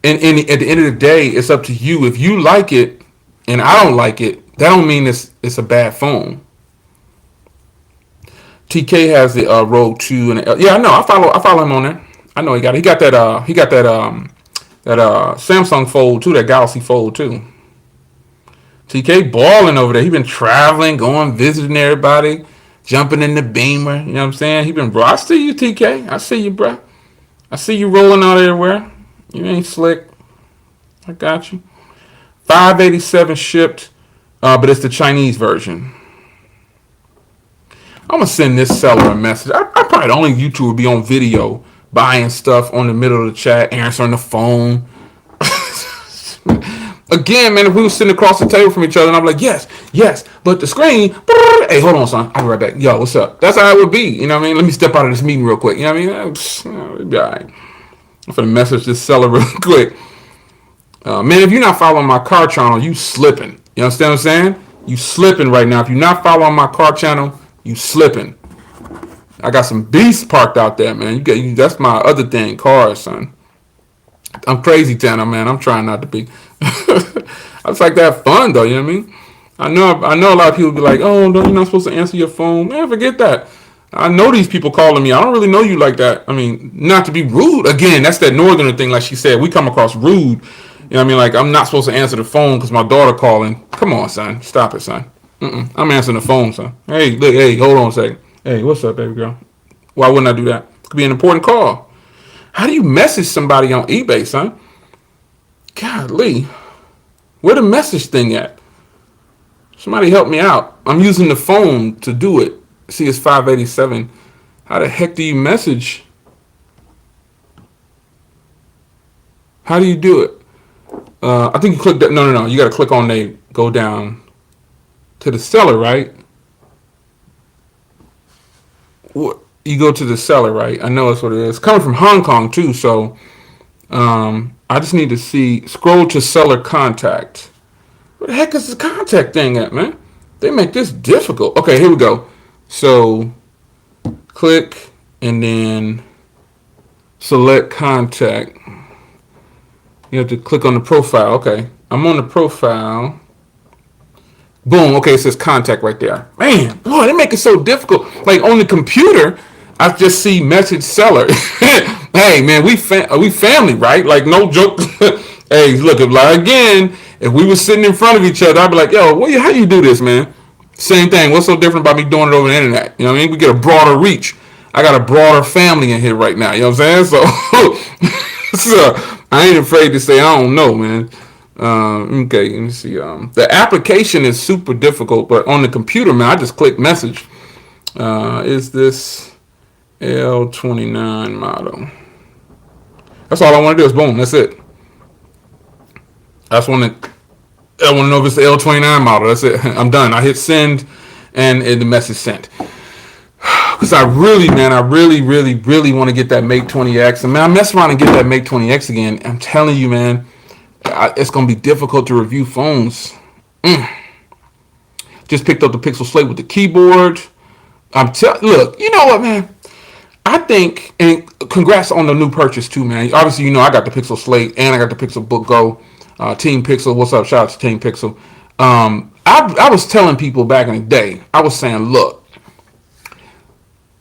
at the end of the day, it's up to you. If you like it and I don't like it, that don't mean it's a bad phone. TK has the Rogue 2 and yeah, I know. I follow him on there. I know he got that Samsung Fold 2, that Galaxy Fold 2. TK balling over there. He been traveling, going visiting everybody, jumping in the Beamer. You know what I'm saying? He been, bro. I see you, TK. I see you, bro. I see you rolling out everywhere. You ain't slick. I got you. $587 shipped, but it's the Chinese version. I'm gonna send this seller a message. I probably the only YouTuber be on video buying stuff on the middle of the chat, answering the phone. Again, man, if we were sitting across the table from each other and I'm like, yes, but the screen, hey, hold on, son. I'll be right back. Yo, what's up? That's how it would be. You know what I mean? Let me step out of this meeting real quick. You know what I mean? It'd be all right. I'm finna message this seller real quick. Man, if you're not following my car channel, you slipping. You understand what I'm saying? You slipping right now. If you're not following my car channel, you slipping. I got some beasts parked out there, man. That's my other thing, cars, son. I'm crazy, Tanner, man. I'm trying not to be. I just like to have fun, though. You know what I mean? I know a lot of people be like, "Oh, no, you're not supposed to answer your phone." Man, forget that. I know these people calling me. I don't really know you like that. I mean, not to be rude. Again, that's that northerner thing. Like she said, we come across rude. You know what I mean? Like, I'm not supposed to answer the phone because my daughter calling. Come on, son. Stop it, son. I'm answering the phone, son. Hey, look, hey, hold on a second. Hey, what's up, baby girl? Why wouldn't I do that? It could be an important call. How do you message somebody on eBay, son? Golly. Where the message thing at? Somebody help me out. I'm using the phone to do it. See, it's 587. How the heck do you message? How do you do it? I think you click that. No. You got to click on go down to the seller, right? You go to the seller, right? I know that's what it is. Coming from Hong Kong, too, so I just need to scroll to seller contact. Where the heck is the contact thing at, man? They make this difficult. Okay, here we go. So, click and then select contact. You have to click on the profile. Okay, I'm on the profile. Boom. Okay, it says contact right there. Man, boy, they make it so difficult. Like on the computer, I just see message seller. Hey, man, we family, right? Like no joke. Hey, look, if we were sitting in front of each other, I'd be like, yo, how you do this, man? Same thing. What's so different about me doing it over the internet? You know what I mean? We get a broader reach. I got a broader family in here right now. You know what I'm saying? So I ain't afraid to say I don't know, man. Okay, let me see. The application is super difficult, but on the computer, man, I just click message. Is this L29 model? That's all I want to do is boom. That's it. I want to know if it's the L29 model. That's it. I'm done. I hit send, and the message sent. Because I really want to get that Mate 20X. And man, I mess around and get that Mate 20X again. I'm telling you, man, it's going to be difficult to review phones. Just picked up the Pixel Slate with the keyboard. Look, you know what, man? I think, and congrats on the new purchase too, man. Obviously, you know I got the Pixel Slate and I got the PIxelBookGo. Team Pixel, what's up? Shout out to Team Pixel. I was telling people back in the day, I was saying, look,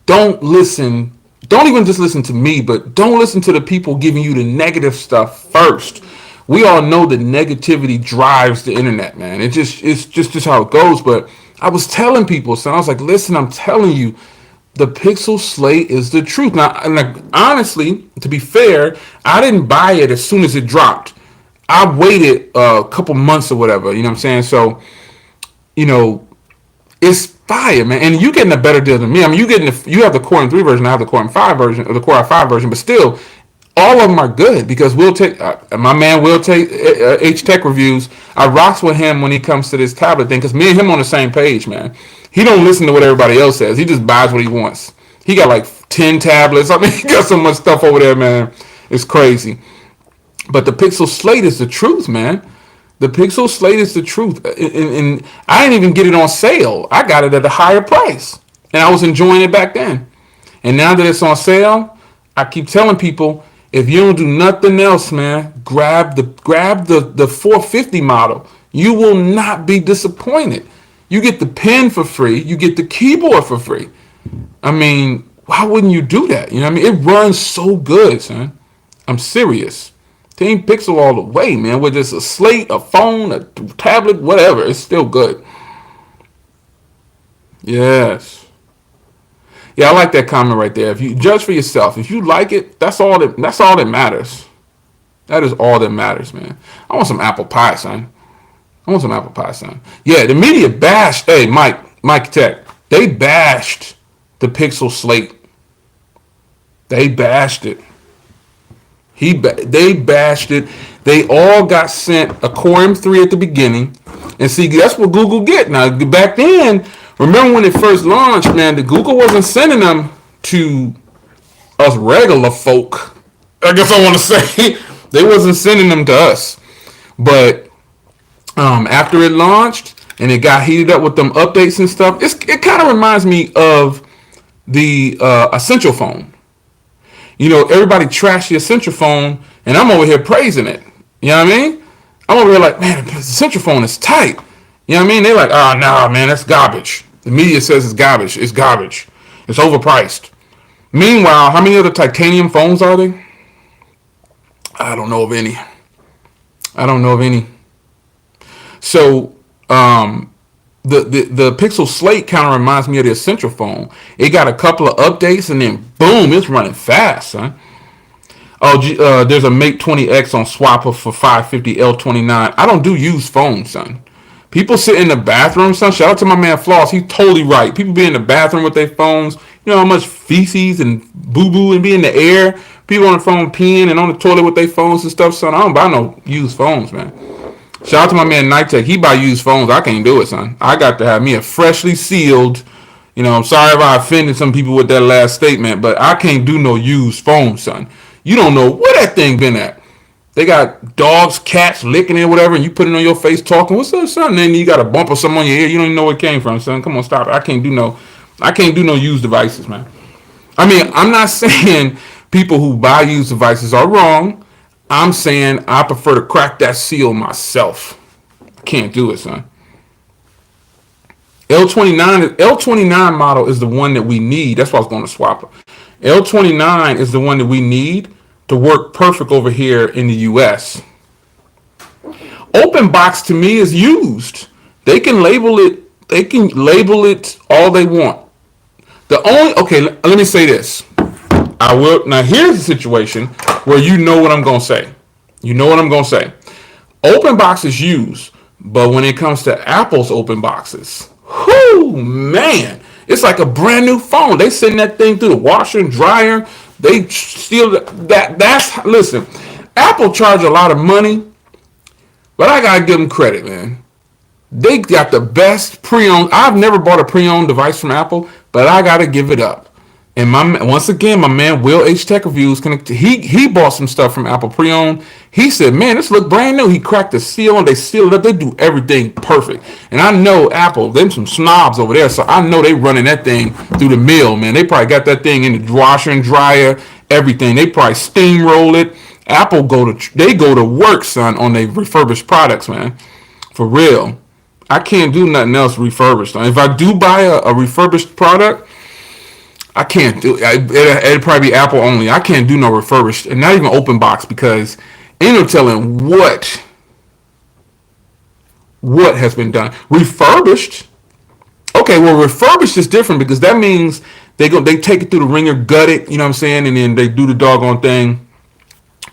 don't even just listen to me, but don't listen to the people giving you the negative stuff first. We all know that negativity drives the internet, man. It's just how it goes. But I was telling people, so I was like, listen, I'm telling you, the Pixel Slate is the truth. Now, honestly, to be fair, I didn't buy it as soon as it dropped. I waited a couple months or whatever, you know what I'm saying? So, you know, it's fire, man. And you're getting a better deal than me. I mean, you have the Core i3 version, I have the Core i5 version, or the Core i5 version, but still, all of them are good because my man will take H-Tech reviews. I rocks with him when he comes to this tablet thing because me and him on the same page, man. He don't listen to what everybody else says. He just buys what he wants. He got like 10 tablets. I mean, he got so much stuff over there, man. It's crazy. But the Pixel Slate is the truth, man. The Pixel Slate is the truth. And I didn't even get it on sale. I got it at a higher price. And I was enjoying it back then. And now that it's on sale, I keep telling people, if you don't do nothing else, man, grab the 450 model. You will not be disappointed. You get the pen for free. You get the keyboard for free. I mean, why wouldn't you do that? You know what I mean? It runs so good, son. I'm serious. Team Pixel all the way, man. Whether it's a Slate, a phone, a tablet, whatever, it's still good. Yes. Yeah, I like that comment right there. If you judge for yourself, if you like it, that's all that matters. That is all that matters, man. I want some apple pie, son. Yeah, the media bashed. Hey, Mike Tech. They bashed the Pixel Slate. They bashed it. They bashed it. They all got sent a Core M3 at the beginning. And see, that's what Google get. Now, back then, remember when it first launched, man, the Google wasn't sending them to us regular folk. I guess I want to say. They wasn't sending them to us. But after it launched and it got heated up with them updates and stuff, it kind of reminds me of the Essential phone. You know, everybody trashed the Essential phone, and I'm over here praising it. You know what I mean? I'm over here like, man, the Essential phone is tight. You know what I mean? They're like, oh, no, man, that's garbage. The media says it's garbage. It's garbage. It's overpriced. Meanwhile, how many other titanium phones are there? I don't know of any. So, the Pixel Slate kind of reminds me of the Essential phone. It got a couple of updates, and then boom, it's running fast, son. Oh, there's a Mate 20X on Swapper for $550 L29. I don't do used phones, son. People sit in the bathroom, son. Shout out to my man Floss. He's totally right. People be in the bathroom with their phones. You know how much feces and boo-boo and be in the air. People on the phone peeing and on the toilet with their phones and stuff, son. I don't buy no used phones, man. Shout out to my man Nitek. He buy used phones. I can't do it, son. I got to have me a freshly sealed. You know, I'm sorry if I offended some people with that last statement, but I can't do no used phone, son. You don't know where that thing been at. They got dogs, cats licking it, whatever, and you put it on your face talking, what's up, son? And then you got a bump or something on your ear. You don't even know where it came from, son. Come on, stop it. I can't do no used devices, man. I mean, I'm not saying people who buy used devices are wrong. I'm saying I prefer to crack that seal myself. I can't do it, son. L29 model is the one that we need. That's why I was going to swap it. L29 is the one that we need to work perfect over here in the US. Open box to me is used. They can label it all they want. Let me say this. I will now here's the situation where you know what I'm gonna say. You know what I'm gonna say. Open box is used, but when it comes to Apple's open boxes, whoo man, it's like a brand new phone. They send that thing through the washer and dryer. They steal that. Listen, Apple charge a lot of money, but I gotta give them credit, man. They got the best pre-owned. I've never bought a pre-owned device from Apple, but I gotta give it up. And once again, my man Will H Tech Reviews, he bought some stuff from Apple pre-owned. He said, man, this look brand new. He cracked the seal and they sealed it up. They do everything perfect. And I know Apple, them some snobs over there, so I know they running that thing through the mill, man. They probably got that thing in the washer and dryer, everything. They probably steamroll it. Apple go to work, son, on their refurbished products, man. For real. I can't do nothing else refurbished. If I do buy a refurbished product, I can't do it. It'd probably be Apple only. I can't do no refurbished, and not even open box, because ain't no telling what has been done. Refurbished. Okay, well, refurbished is different because that means they take it through the ringer, gut it, you know what I'm saying, and then they do the doggone thing.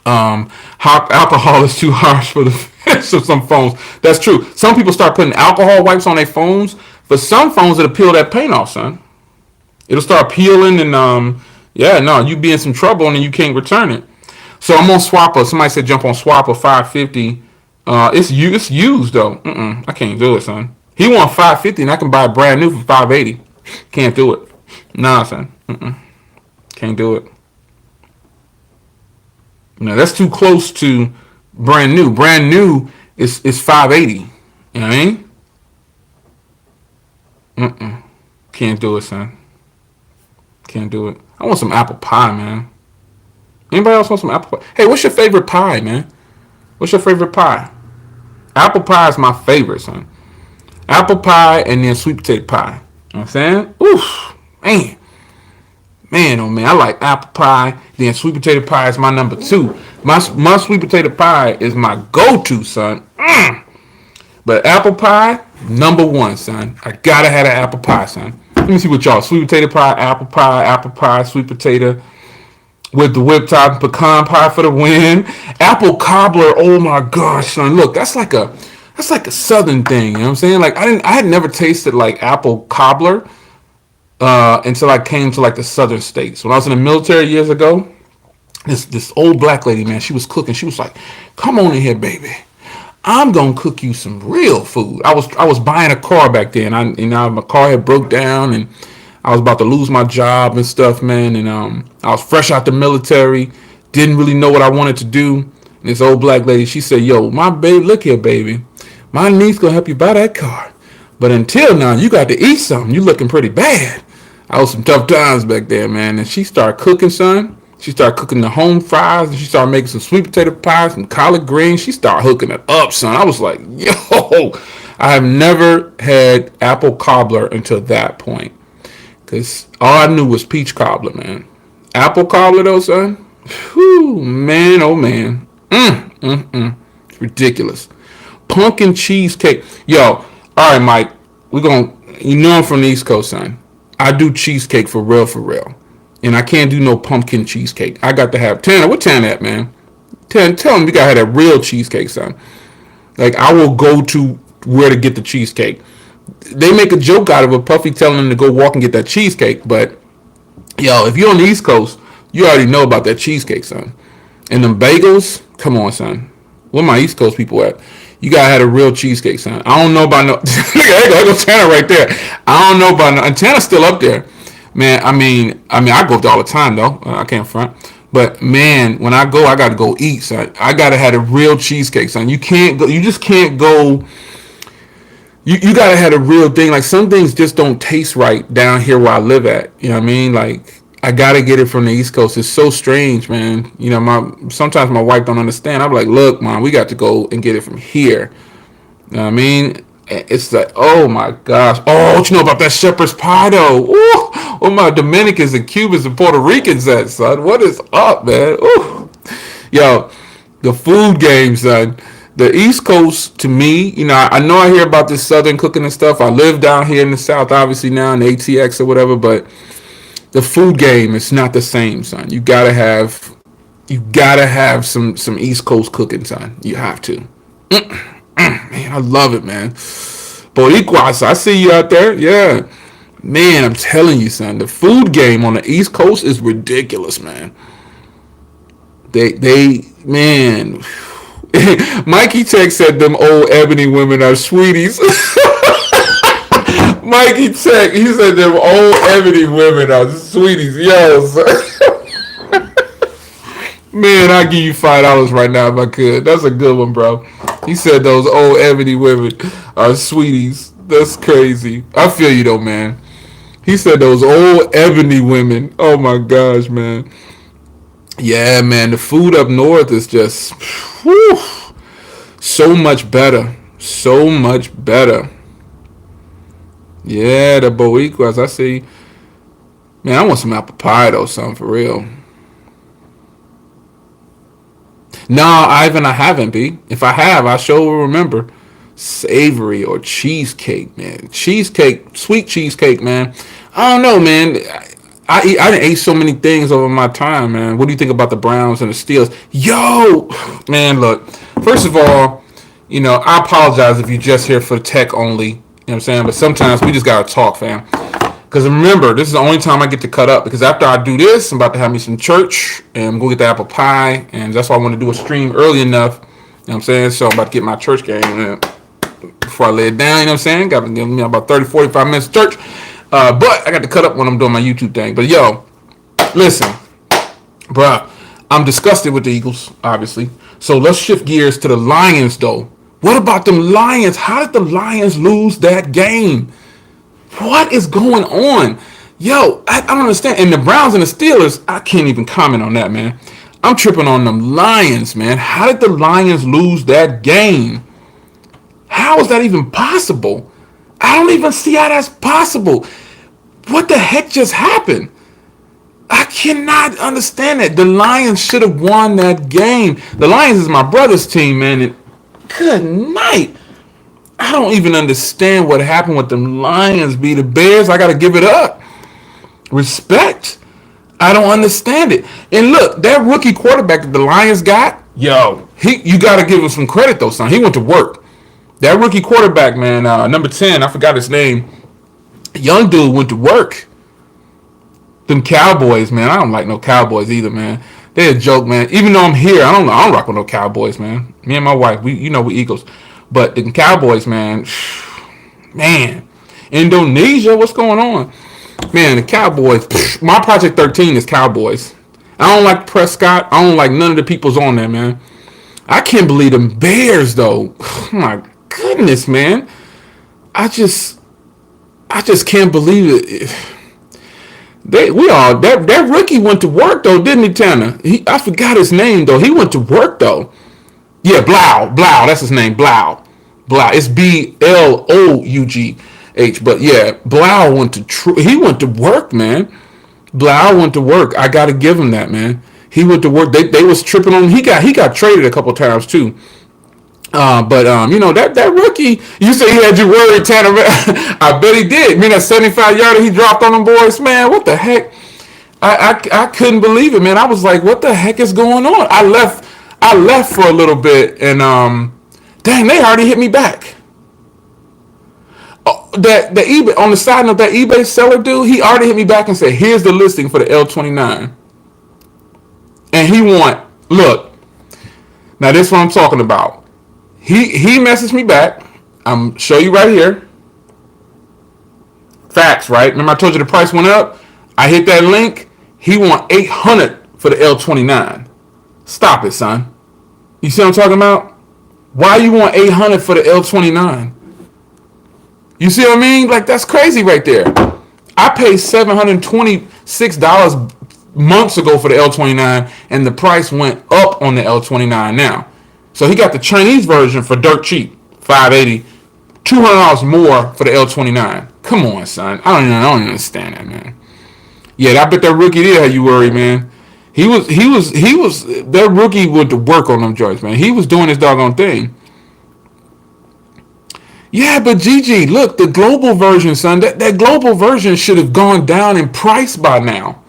Alcohol is too harsh for the finish of some phones. That's true. Some people start putting alcohol wipes on their phones. For some phones, it'll peel that paint off, son. It'll start peeling and you be in some trouble and then you can't return it. So I'm on Swapper. Somebody said jump on Swapper $550. It's used though. I can't do it, son. He want $550 and I can buy it brand new for $580. Can't do it. Nah, son. Can't do it. No, that's too close to brand new. Brand new is $580. You know what I mean? Can't do it, son. Can't do it. I want some apple pie, man. Anybody else want some apple pie? Hey, what's your favorite pie, man? What's your favorite pie? Apple pie is my favorite, son. Apple pie and then sweet potato pie. You know what I'm saying? Oof, man. Man, oh man, I like apple pie. Then sweet potato pie is my number 2. My sweet potato pie is my go-to, son. But apple pie, number 1, son. I gotta have an apple pie, son. Let me see what y'all. Sweet potato pie, apple pie, sweet potato with the whipped top, pecan pie for the win. Apple cobbler. Oh my gosh, son. Look, that's like a southern thing. You know what I'm saying? Like I had never tasted like apple cobbler until I came to like the southern states. When I was in the military years ago, This old black lady, man, she was cooking. She was like, "Come on in here, baby. I'm gonna cook you some real food." I was buying a car back then. My car had broke down and I was about to lose my job and stuff, man. And I was fresh out the military, didn't really know what I wanted to do. And this old black lady, she said, "Yo, my baby, look here, baby. My niece gonna help you buy that car, but until now, you got to eat something. You looking pretty bad." I was some tough times back there, man. And she started cooking, son. She started cooking the home fries, and she started making some sweet potato pie, some collard greens. She started hooking it up, son. I was like, yo, I have never had apple cobbler until that point. Because all I knew was peach cobbler, man. Apple cobbler, though, son. Whew, man, oh, man. It's ridiculous. Pumpkin cheesecake. Yo, all right, Mike. You know I'm from the East Coast, son. I do cheesecake for real, for real. And I can't do no pumpkin cheesecake. I got to have Tanner. What Tanner at, man? Tanner, tell him you gotta have that real cheesecake, son. Like, I will go to where to get the cheesecake. They make a joke out of it, Puffy telling him to go walk and get that cheesecake. But, yo, if you're on the East Coast, you already know about that cheesecake, son. And them bagels, come on, son. Where my East Coast people at? You gotta have a real cheesecake, son. I don't know about no. There go Tanner right there. I don't know about no. And Tanner's still up there, man. I mean, I go up there all the time though. I can't front. But man, when I go, I gotta go eat, son. I gotta have a real cheesecake, son. You can't go. You just can't go. You gotta have a real thing. Like, some things just don't taste right down here where I live at. You know what I mean? Like, I gotta get it from the East Coast. It's so strange, man. You know, sometimes my wife don't understand. I'm like, look, Mom, we got to go and get it from here. You know what I mean? It's like, oh my gosh. Oh, what you know about that shepherd's pie though? Ooh, oh, my Dominicans and Cubans and Puerto Ricans at, son. What is up, man? Ooh. Yo, the food game, son. The East Coast, to me, you know I hear about this Southern cooking and stuff. I live down here in the South, obviously now in ATX or whatever, but the food game is not the same, son. You gotta have some East Coast cooking, son. You have to. Man, I love it, man. Boricuas, I see you out there. Yeah, man, I'm telling you, son. The food game on the East Coast is ridiculous, man. They man. Mikey Tech said them old ebony women are sweeties. Mikey Tech, he said them old ebony women are sweeties. Yo, man, I'll give you $5 right now if I could. That's a good one, bro. He said those old ebony women are sweeties. That's crazy. I feel you though, man. He said those old ebony women. Oh my gosh, man. Yeah, man. The food up north is just whew, so much better. So much better. Yeah, the Boricuas, I see. Man, I want some apple pie though, son, for real. No, Ivan, I haven't, B. If I have, I sure will remember. Savory or cheesecake, man. Cheesecake, sweet cheesecake, man. I don't know, man. I done ate so many things over my time, man. What do you think about the Browns and the Steelers? Yo, man, look. First of all, you know, I apologize if you're just here for tech only. You know what I'm saying? But sometimes we just got to talk, fam. Because remember, this is the only time I get to cut up. Because after I do this, I'm about to have me some church. And I'm going to get the apple pie. And that's why I want to do a stream early enough. You know what I'm saying? So I'm about to get my church game before I lay it down. You know what I'm saying? Got to give me about 30, 45 minutes of church. But I got to cut up when I'm doing my YouTube thing. But yo, listen, bruh, I'm disgusted with the Eagles, obviously. So let's shift gears to the Lions, though. What about them Lions? How did the Lions lose that game? What is going on? Yo, I don't understand. And the Browns and the Steelers, I can't even comment on that, man. I'm tripping on them Lions, man. How did the Lions lose that game? How is that even possible? I don't even see how that's possible. What the heck just happened? I cannot understand that. The Lions should have won that game. The Lions is my brother's team, man. And good night. I don't even understand what happened with them Lions. Be the Bears, I got to give it up. Respect. I don't understand it. And look, that rookie quarterback that the Lions got, yo, you got to give him some credit, though, son. He went to work. That rookie quarterback, man, number 10, I forgot his name. Young dude went to work. Them Cowboys, man. I don't like no Cowboys either, man. They a joke, man. Even though I'm here, I don't rock with no Cowboys, man. Me and my wife, we Eagles, but the Cowboys, man, man. Indonesia, what's going on, man? The Cowboys. My Project 13 is Cowboys. I don't like Prescott. I don't like none of the people's on there, man. I can't believe them Bears, though. Oh, my goodness, man. I just can't believe it. That rookie went to work though, didn't he, Tanner? I forgot his name though. He went to work though. Yeah, Blau, that's his name, Blau. It's Blough. But yeah, Blau went to work, man. Blau went to work. I gotta give him that, man. He went to work. They was tripping on him. He got traded a couple times too. But that rookie, you say he had you worried, Tanner. I bet he did. I mean, that 75-yarder he dropped on them boys, man. What the heck? I couldn't believe it, man. I was like, what the heck is going on? I left for a little bit, and dang, they already hit me back. The eBay, on the side note, that eBay seller dude, he already hit me back and said, here's the listing for the L29. And he look, now this is what I'm talking about. He messaged me back. I'm show you right here. Facts, right? Remember I told you the price went up? I hit that link. He want $800 for the L29. Stop it, son. You see what I'm talking about? Why you want $800 for the L29? You see what I mean? Like, that's crazy right there. I paid $726 months ago for the L29, and the price went up on the L29 now. So he got the Chinese version for dirt cheap, $580, $200 more for the L29. Come on, son. I don't even understand that, man. Yeah, I bet that rookie did have you worried, man. He was that rookie went to work on them joints, man. He was doing his doggone thing. Yeah, but Gigi, look, the global version, son, that global version should have gone down in price by now.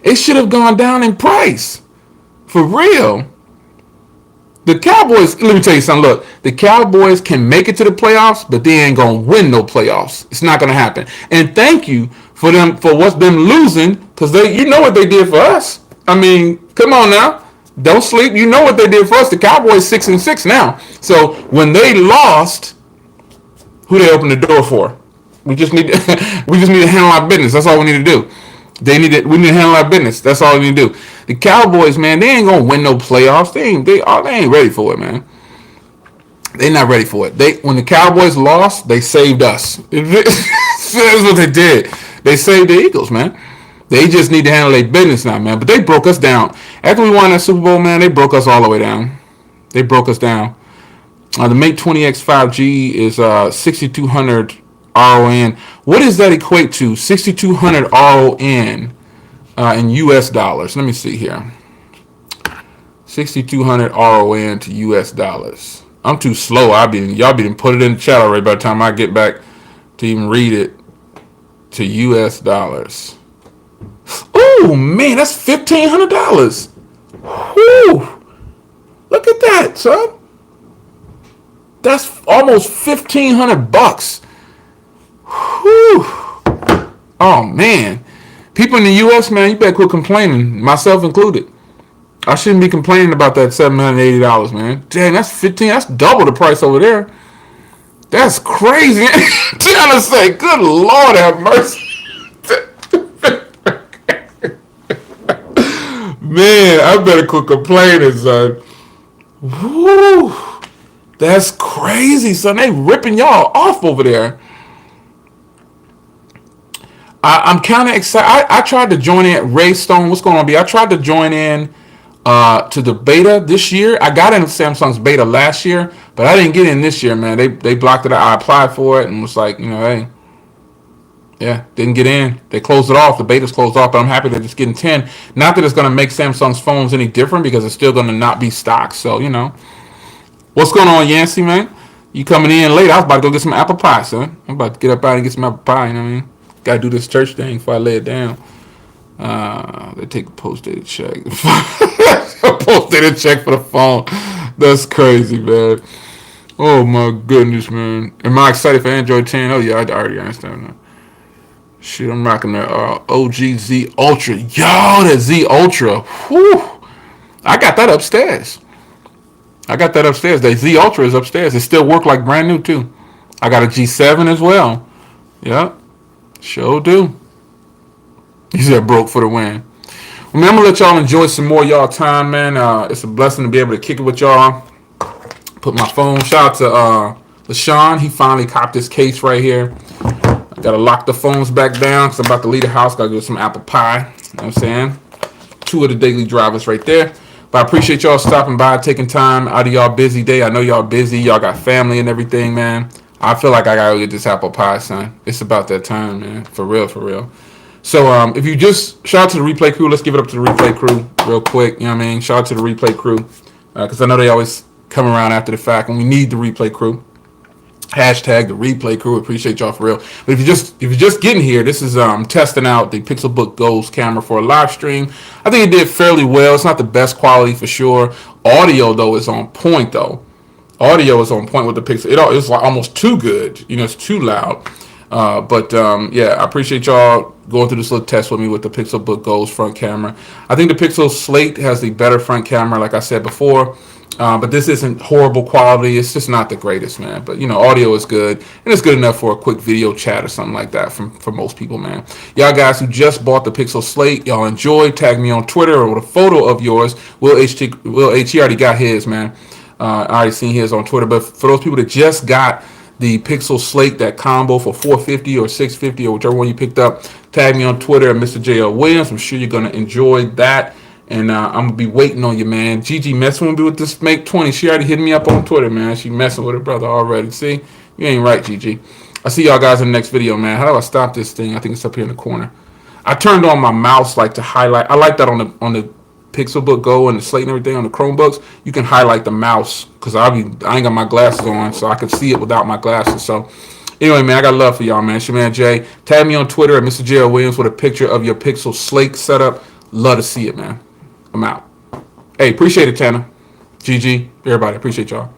It should have gone down in price. For real. The Cowboys, let me tell you something, look, the Cowboys can make it to the playoffs, but they ain't going to win no playoffs. It's not going to happen. And thank you for what's them losing, because you know what they did for us. I mean, come on now. Don't sleep. You know what they did for us. The Cowboys 6-6 now. So when they lost, who they opened the door for? We just need to handle our business. That's all we need to do. We need to handle our business. That's all we need to do. The Cowboys, man, they ain't gonna win no playoffs. They ain't ready for it, man. They not ready for it. When the Cowboys lost, they saved us. That's what they did. They saved the Eagles, man. They just need to handle their business now, man. But they broke us down. After we won that Super Bowl, man, they broke us all the way down. They broke us down. The Mate 20X 5G is 6,200 RON. What does that equate to? 6,200 RON in US dollars. Let me see here. 6,200 RON to US dollars. I'm too slow. Y'all be put it in the chat already by the time I get back to even read it to US dollars. Oh man, that's $1,500. Whew. Look at that, son. That's almost $1,500. Whew. Oh man. People in the US, man, you better quit complaining, myself included. I shouldn't be complaining about that $780, man. Dang, that's double the price over there. That's crazy. Trying to say, good Lord have mercy. Man, I better quit complaining, son. Woo. That's crazy, son. They ripping y'all off over there. I'm kind of excited. I tried to join in. Ray Stone, what's going on, B? I tried to join in to the beta this year. I got into Samsung's beta last year, but I didn't get in this year, man. They blocked it out. I applied for it and was like, hey, yeah, didn't get in. They closed it off. The beta's closed off, but I'm happy they're just getting 10. Not that it's going to make Samsung's phones any different because it's still going to not be stocked. So, What's going on, Yancey, man? You coming in late. I was about to go get some apple pie, son. I'm about to get up out and get some apple pie, you know what I mean? Gotta do this church thing before I lay it down. They take a post-dated check. A post-dated check for the phone. That's crazy, man. Oh, my goodness, man. Am I excited for Android 10? Oh, yeah, I already understand that. Shit, I'm rocking the OG Z Ultra. Yo, that Z Ultra. Whew. I got that upstairs. The Z Ultra is upstairs. It still work like brand new too. I got a G7 as well. Yep, sure do. You said broke for the win. Well, man, I'm gonna let y'all enjoy some more of y'all time, man. It's a blessing to be able to kick it with y'all. Put my phone. Shout out to LaShawn. He finally copped this case right here. I gotta lock the phones back down because I'm about to leave the house. Gotta get some apple pie. You know what I'm saying? Two of the daily drivers right there. But I appreciate y'all stopping by, taking time out of y'all busy day. I know y'all busy. Y'all got family and everything, man. I feel like I gotta get this apple pie, son. It's about that time, man. For real, for real. So if you just shout out to the replay crew, let's give it up to the replay crew real quick. You know what I mean? Shout out to the replay crew because I know they always come around after the fact, and we need the replay crew. Hashtag the replay crew. Appreciate y'all for real. But if you're just getting here, this is testing out the PixelBookGo's camera for a live stream. I think it did fairly well. It's not the best quality for sure. Audio though is on point though. Audio is on point with the Pixel. It's like almost too good. You know, it's too loud. But yeah, I appreciate y'all going through this little test with me with the PixelBookGo's front camera. I think the Pixel Slate has the better front camera, like I said before. But this isn't horrible quality. It's just not the greatest, man. But, you know, audio is good. And it's good enough for a quick video chat or something like that for most people, man. Y'all guys who just bought the Pixel Slate, y'all enjoy. Tag me on Twitter or with a photo of yours. Will H, he already got his, man. I already seen his on Twitter. But for those people that just got the Pixel Slate, that combo for $450 or $650 or whichever one you picked up, tag me on Twitter at Mr. J.L. Williams. I'm sure you're going to enjoy that. And I'm going to be waiting on you, man. Gigi messing with me with this Make 20. She already hit me up on Twitter, man. She messing with her brother already. See? You ain't right, Gigi. I'll see y'all guys in the next video, man. How do I stop this thing? I think it's up here in the corner. I turned on my mouse like to highlight. I like that on the PixelBookGo and the Slate and everything on the Chromebooks. You can highlight the mouse because I ain't got my glasses on, so I can see it without my glasses. So anyway, man, I got love for y'all, man. It's your man Jay. Tag me on Twitter at Mr. J. Williams with a picture of your Pixel Slate setup. Love to see it, man. I'm out. Hey, appreciate it, Tanner. GG. Everybody, appreciate y'all.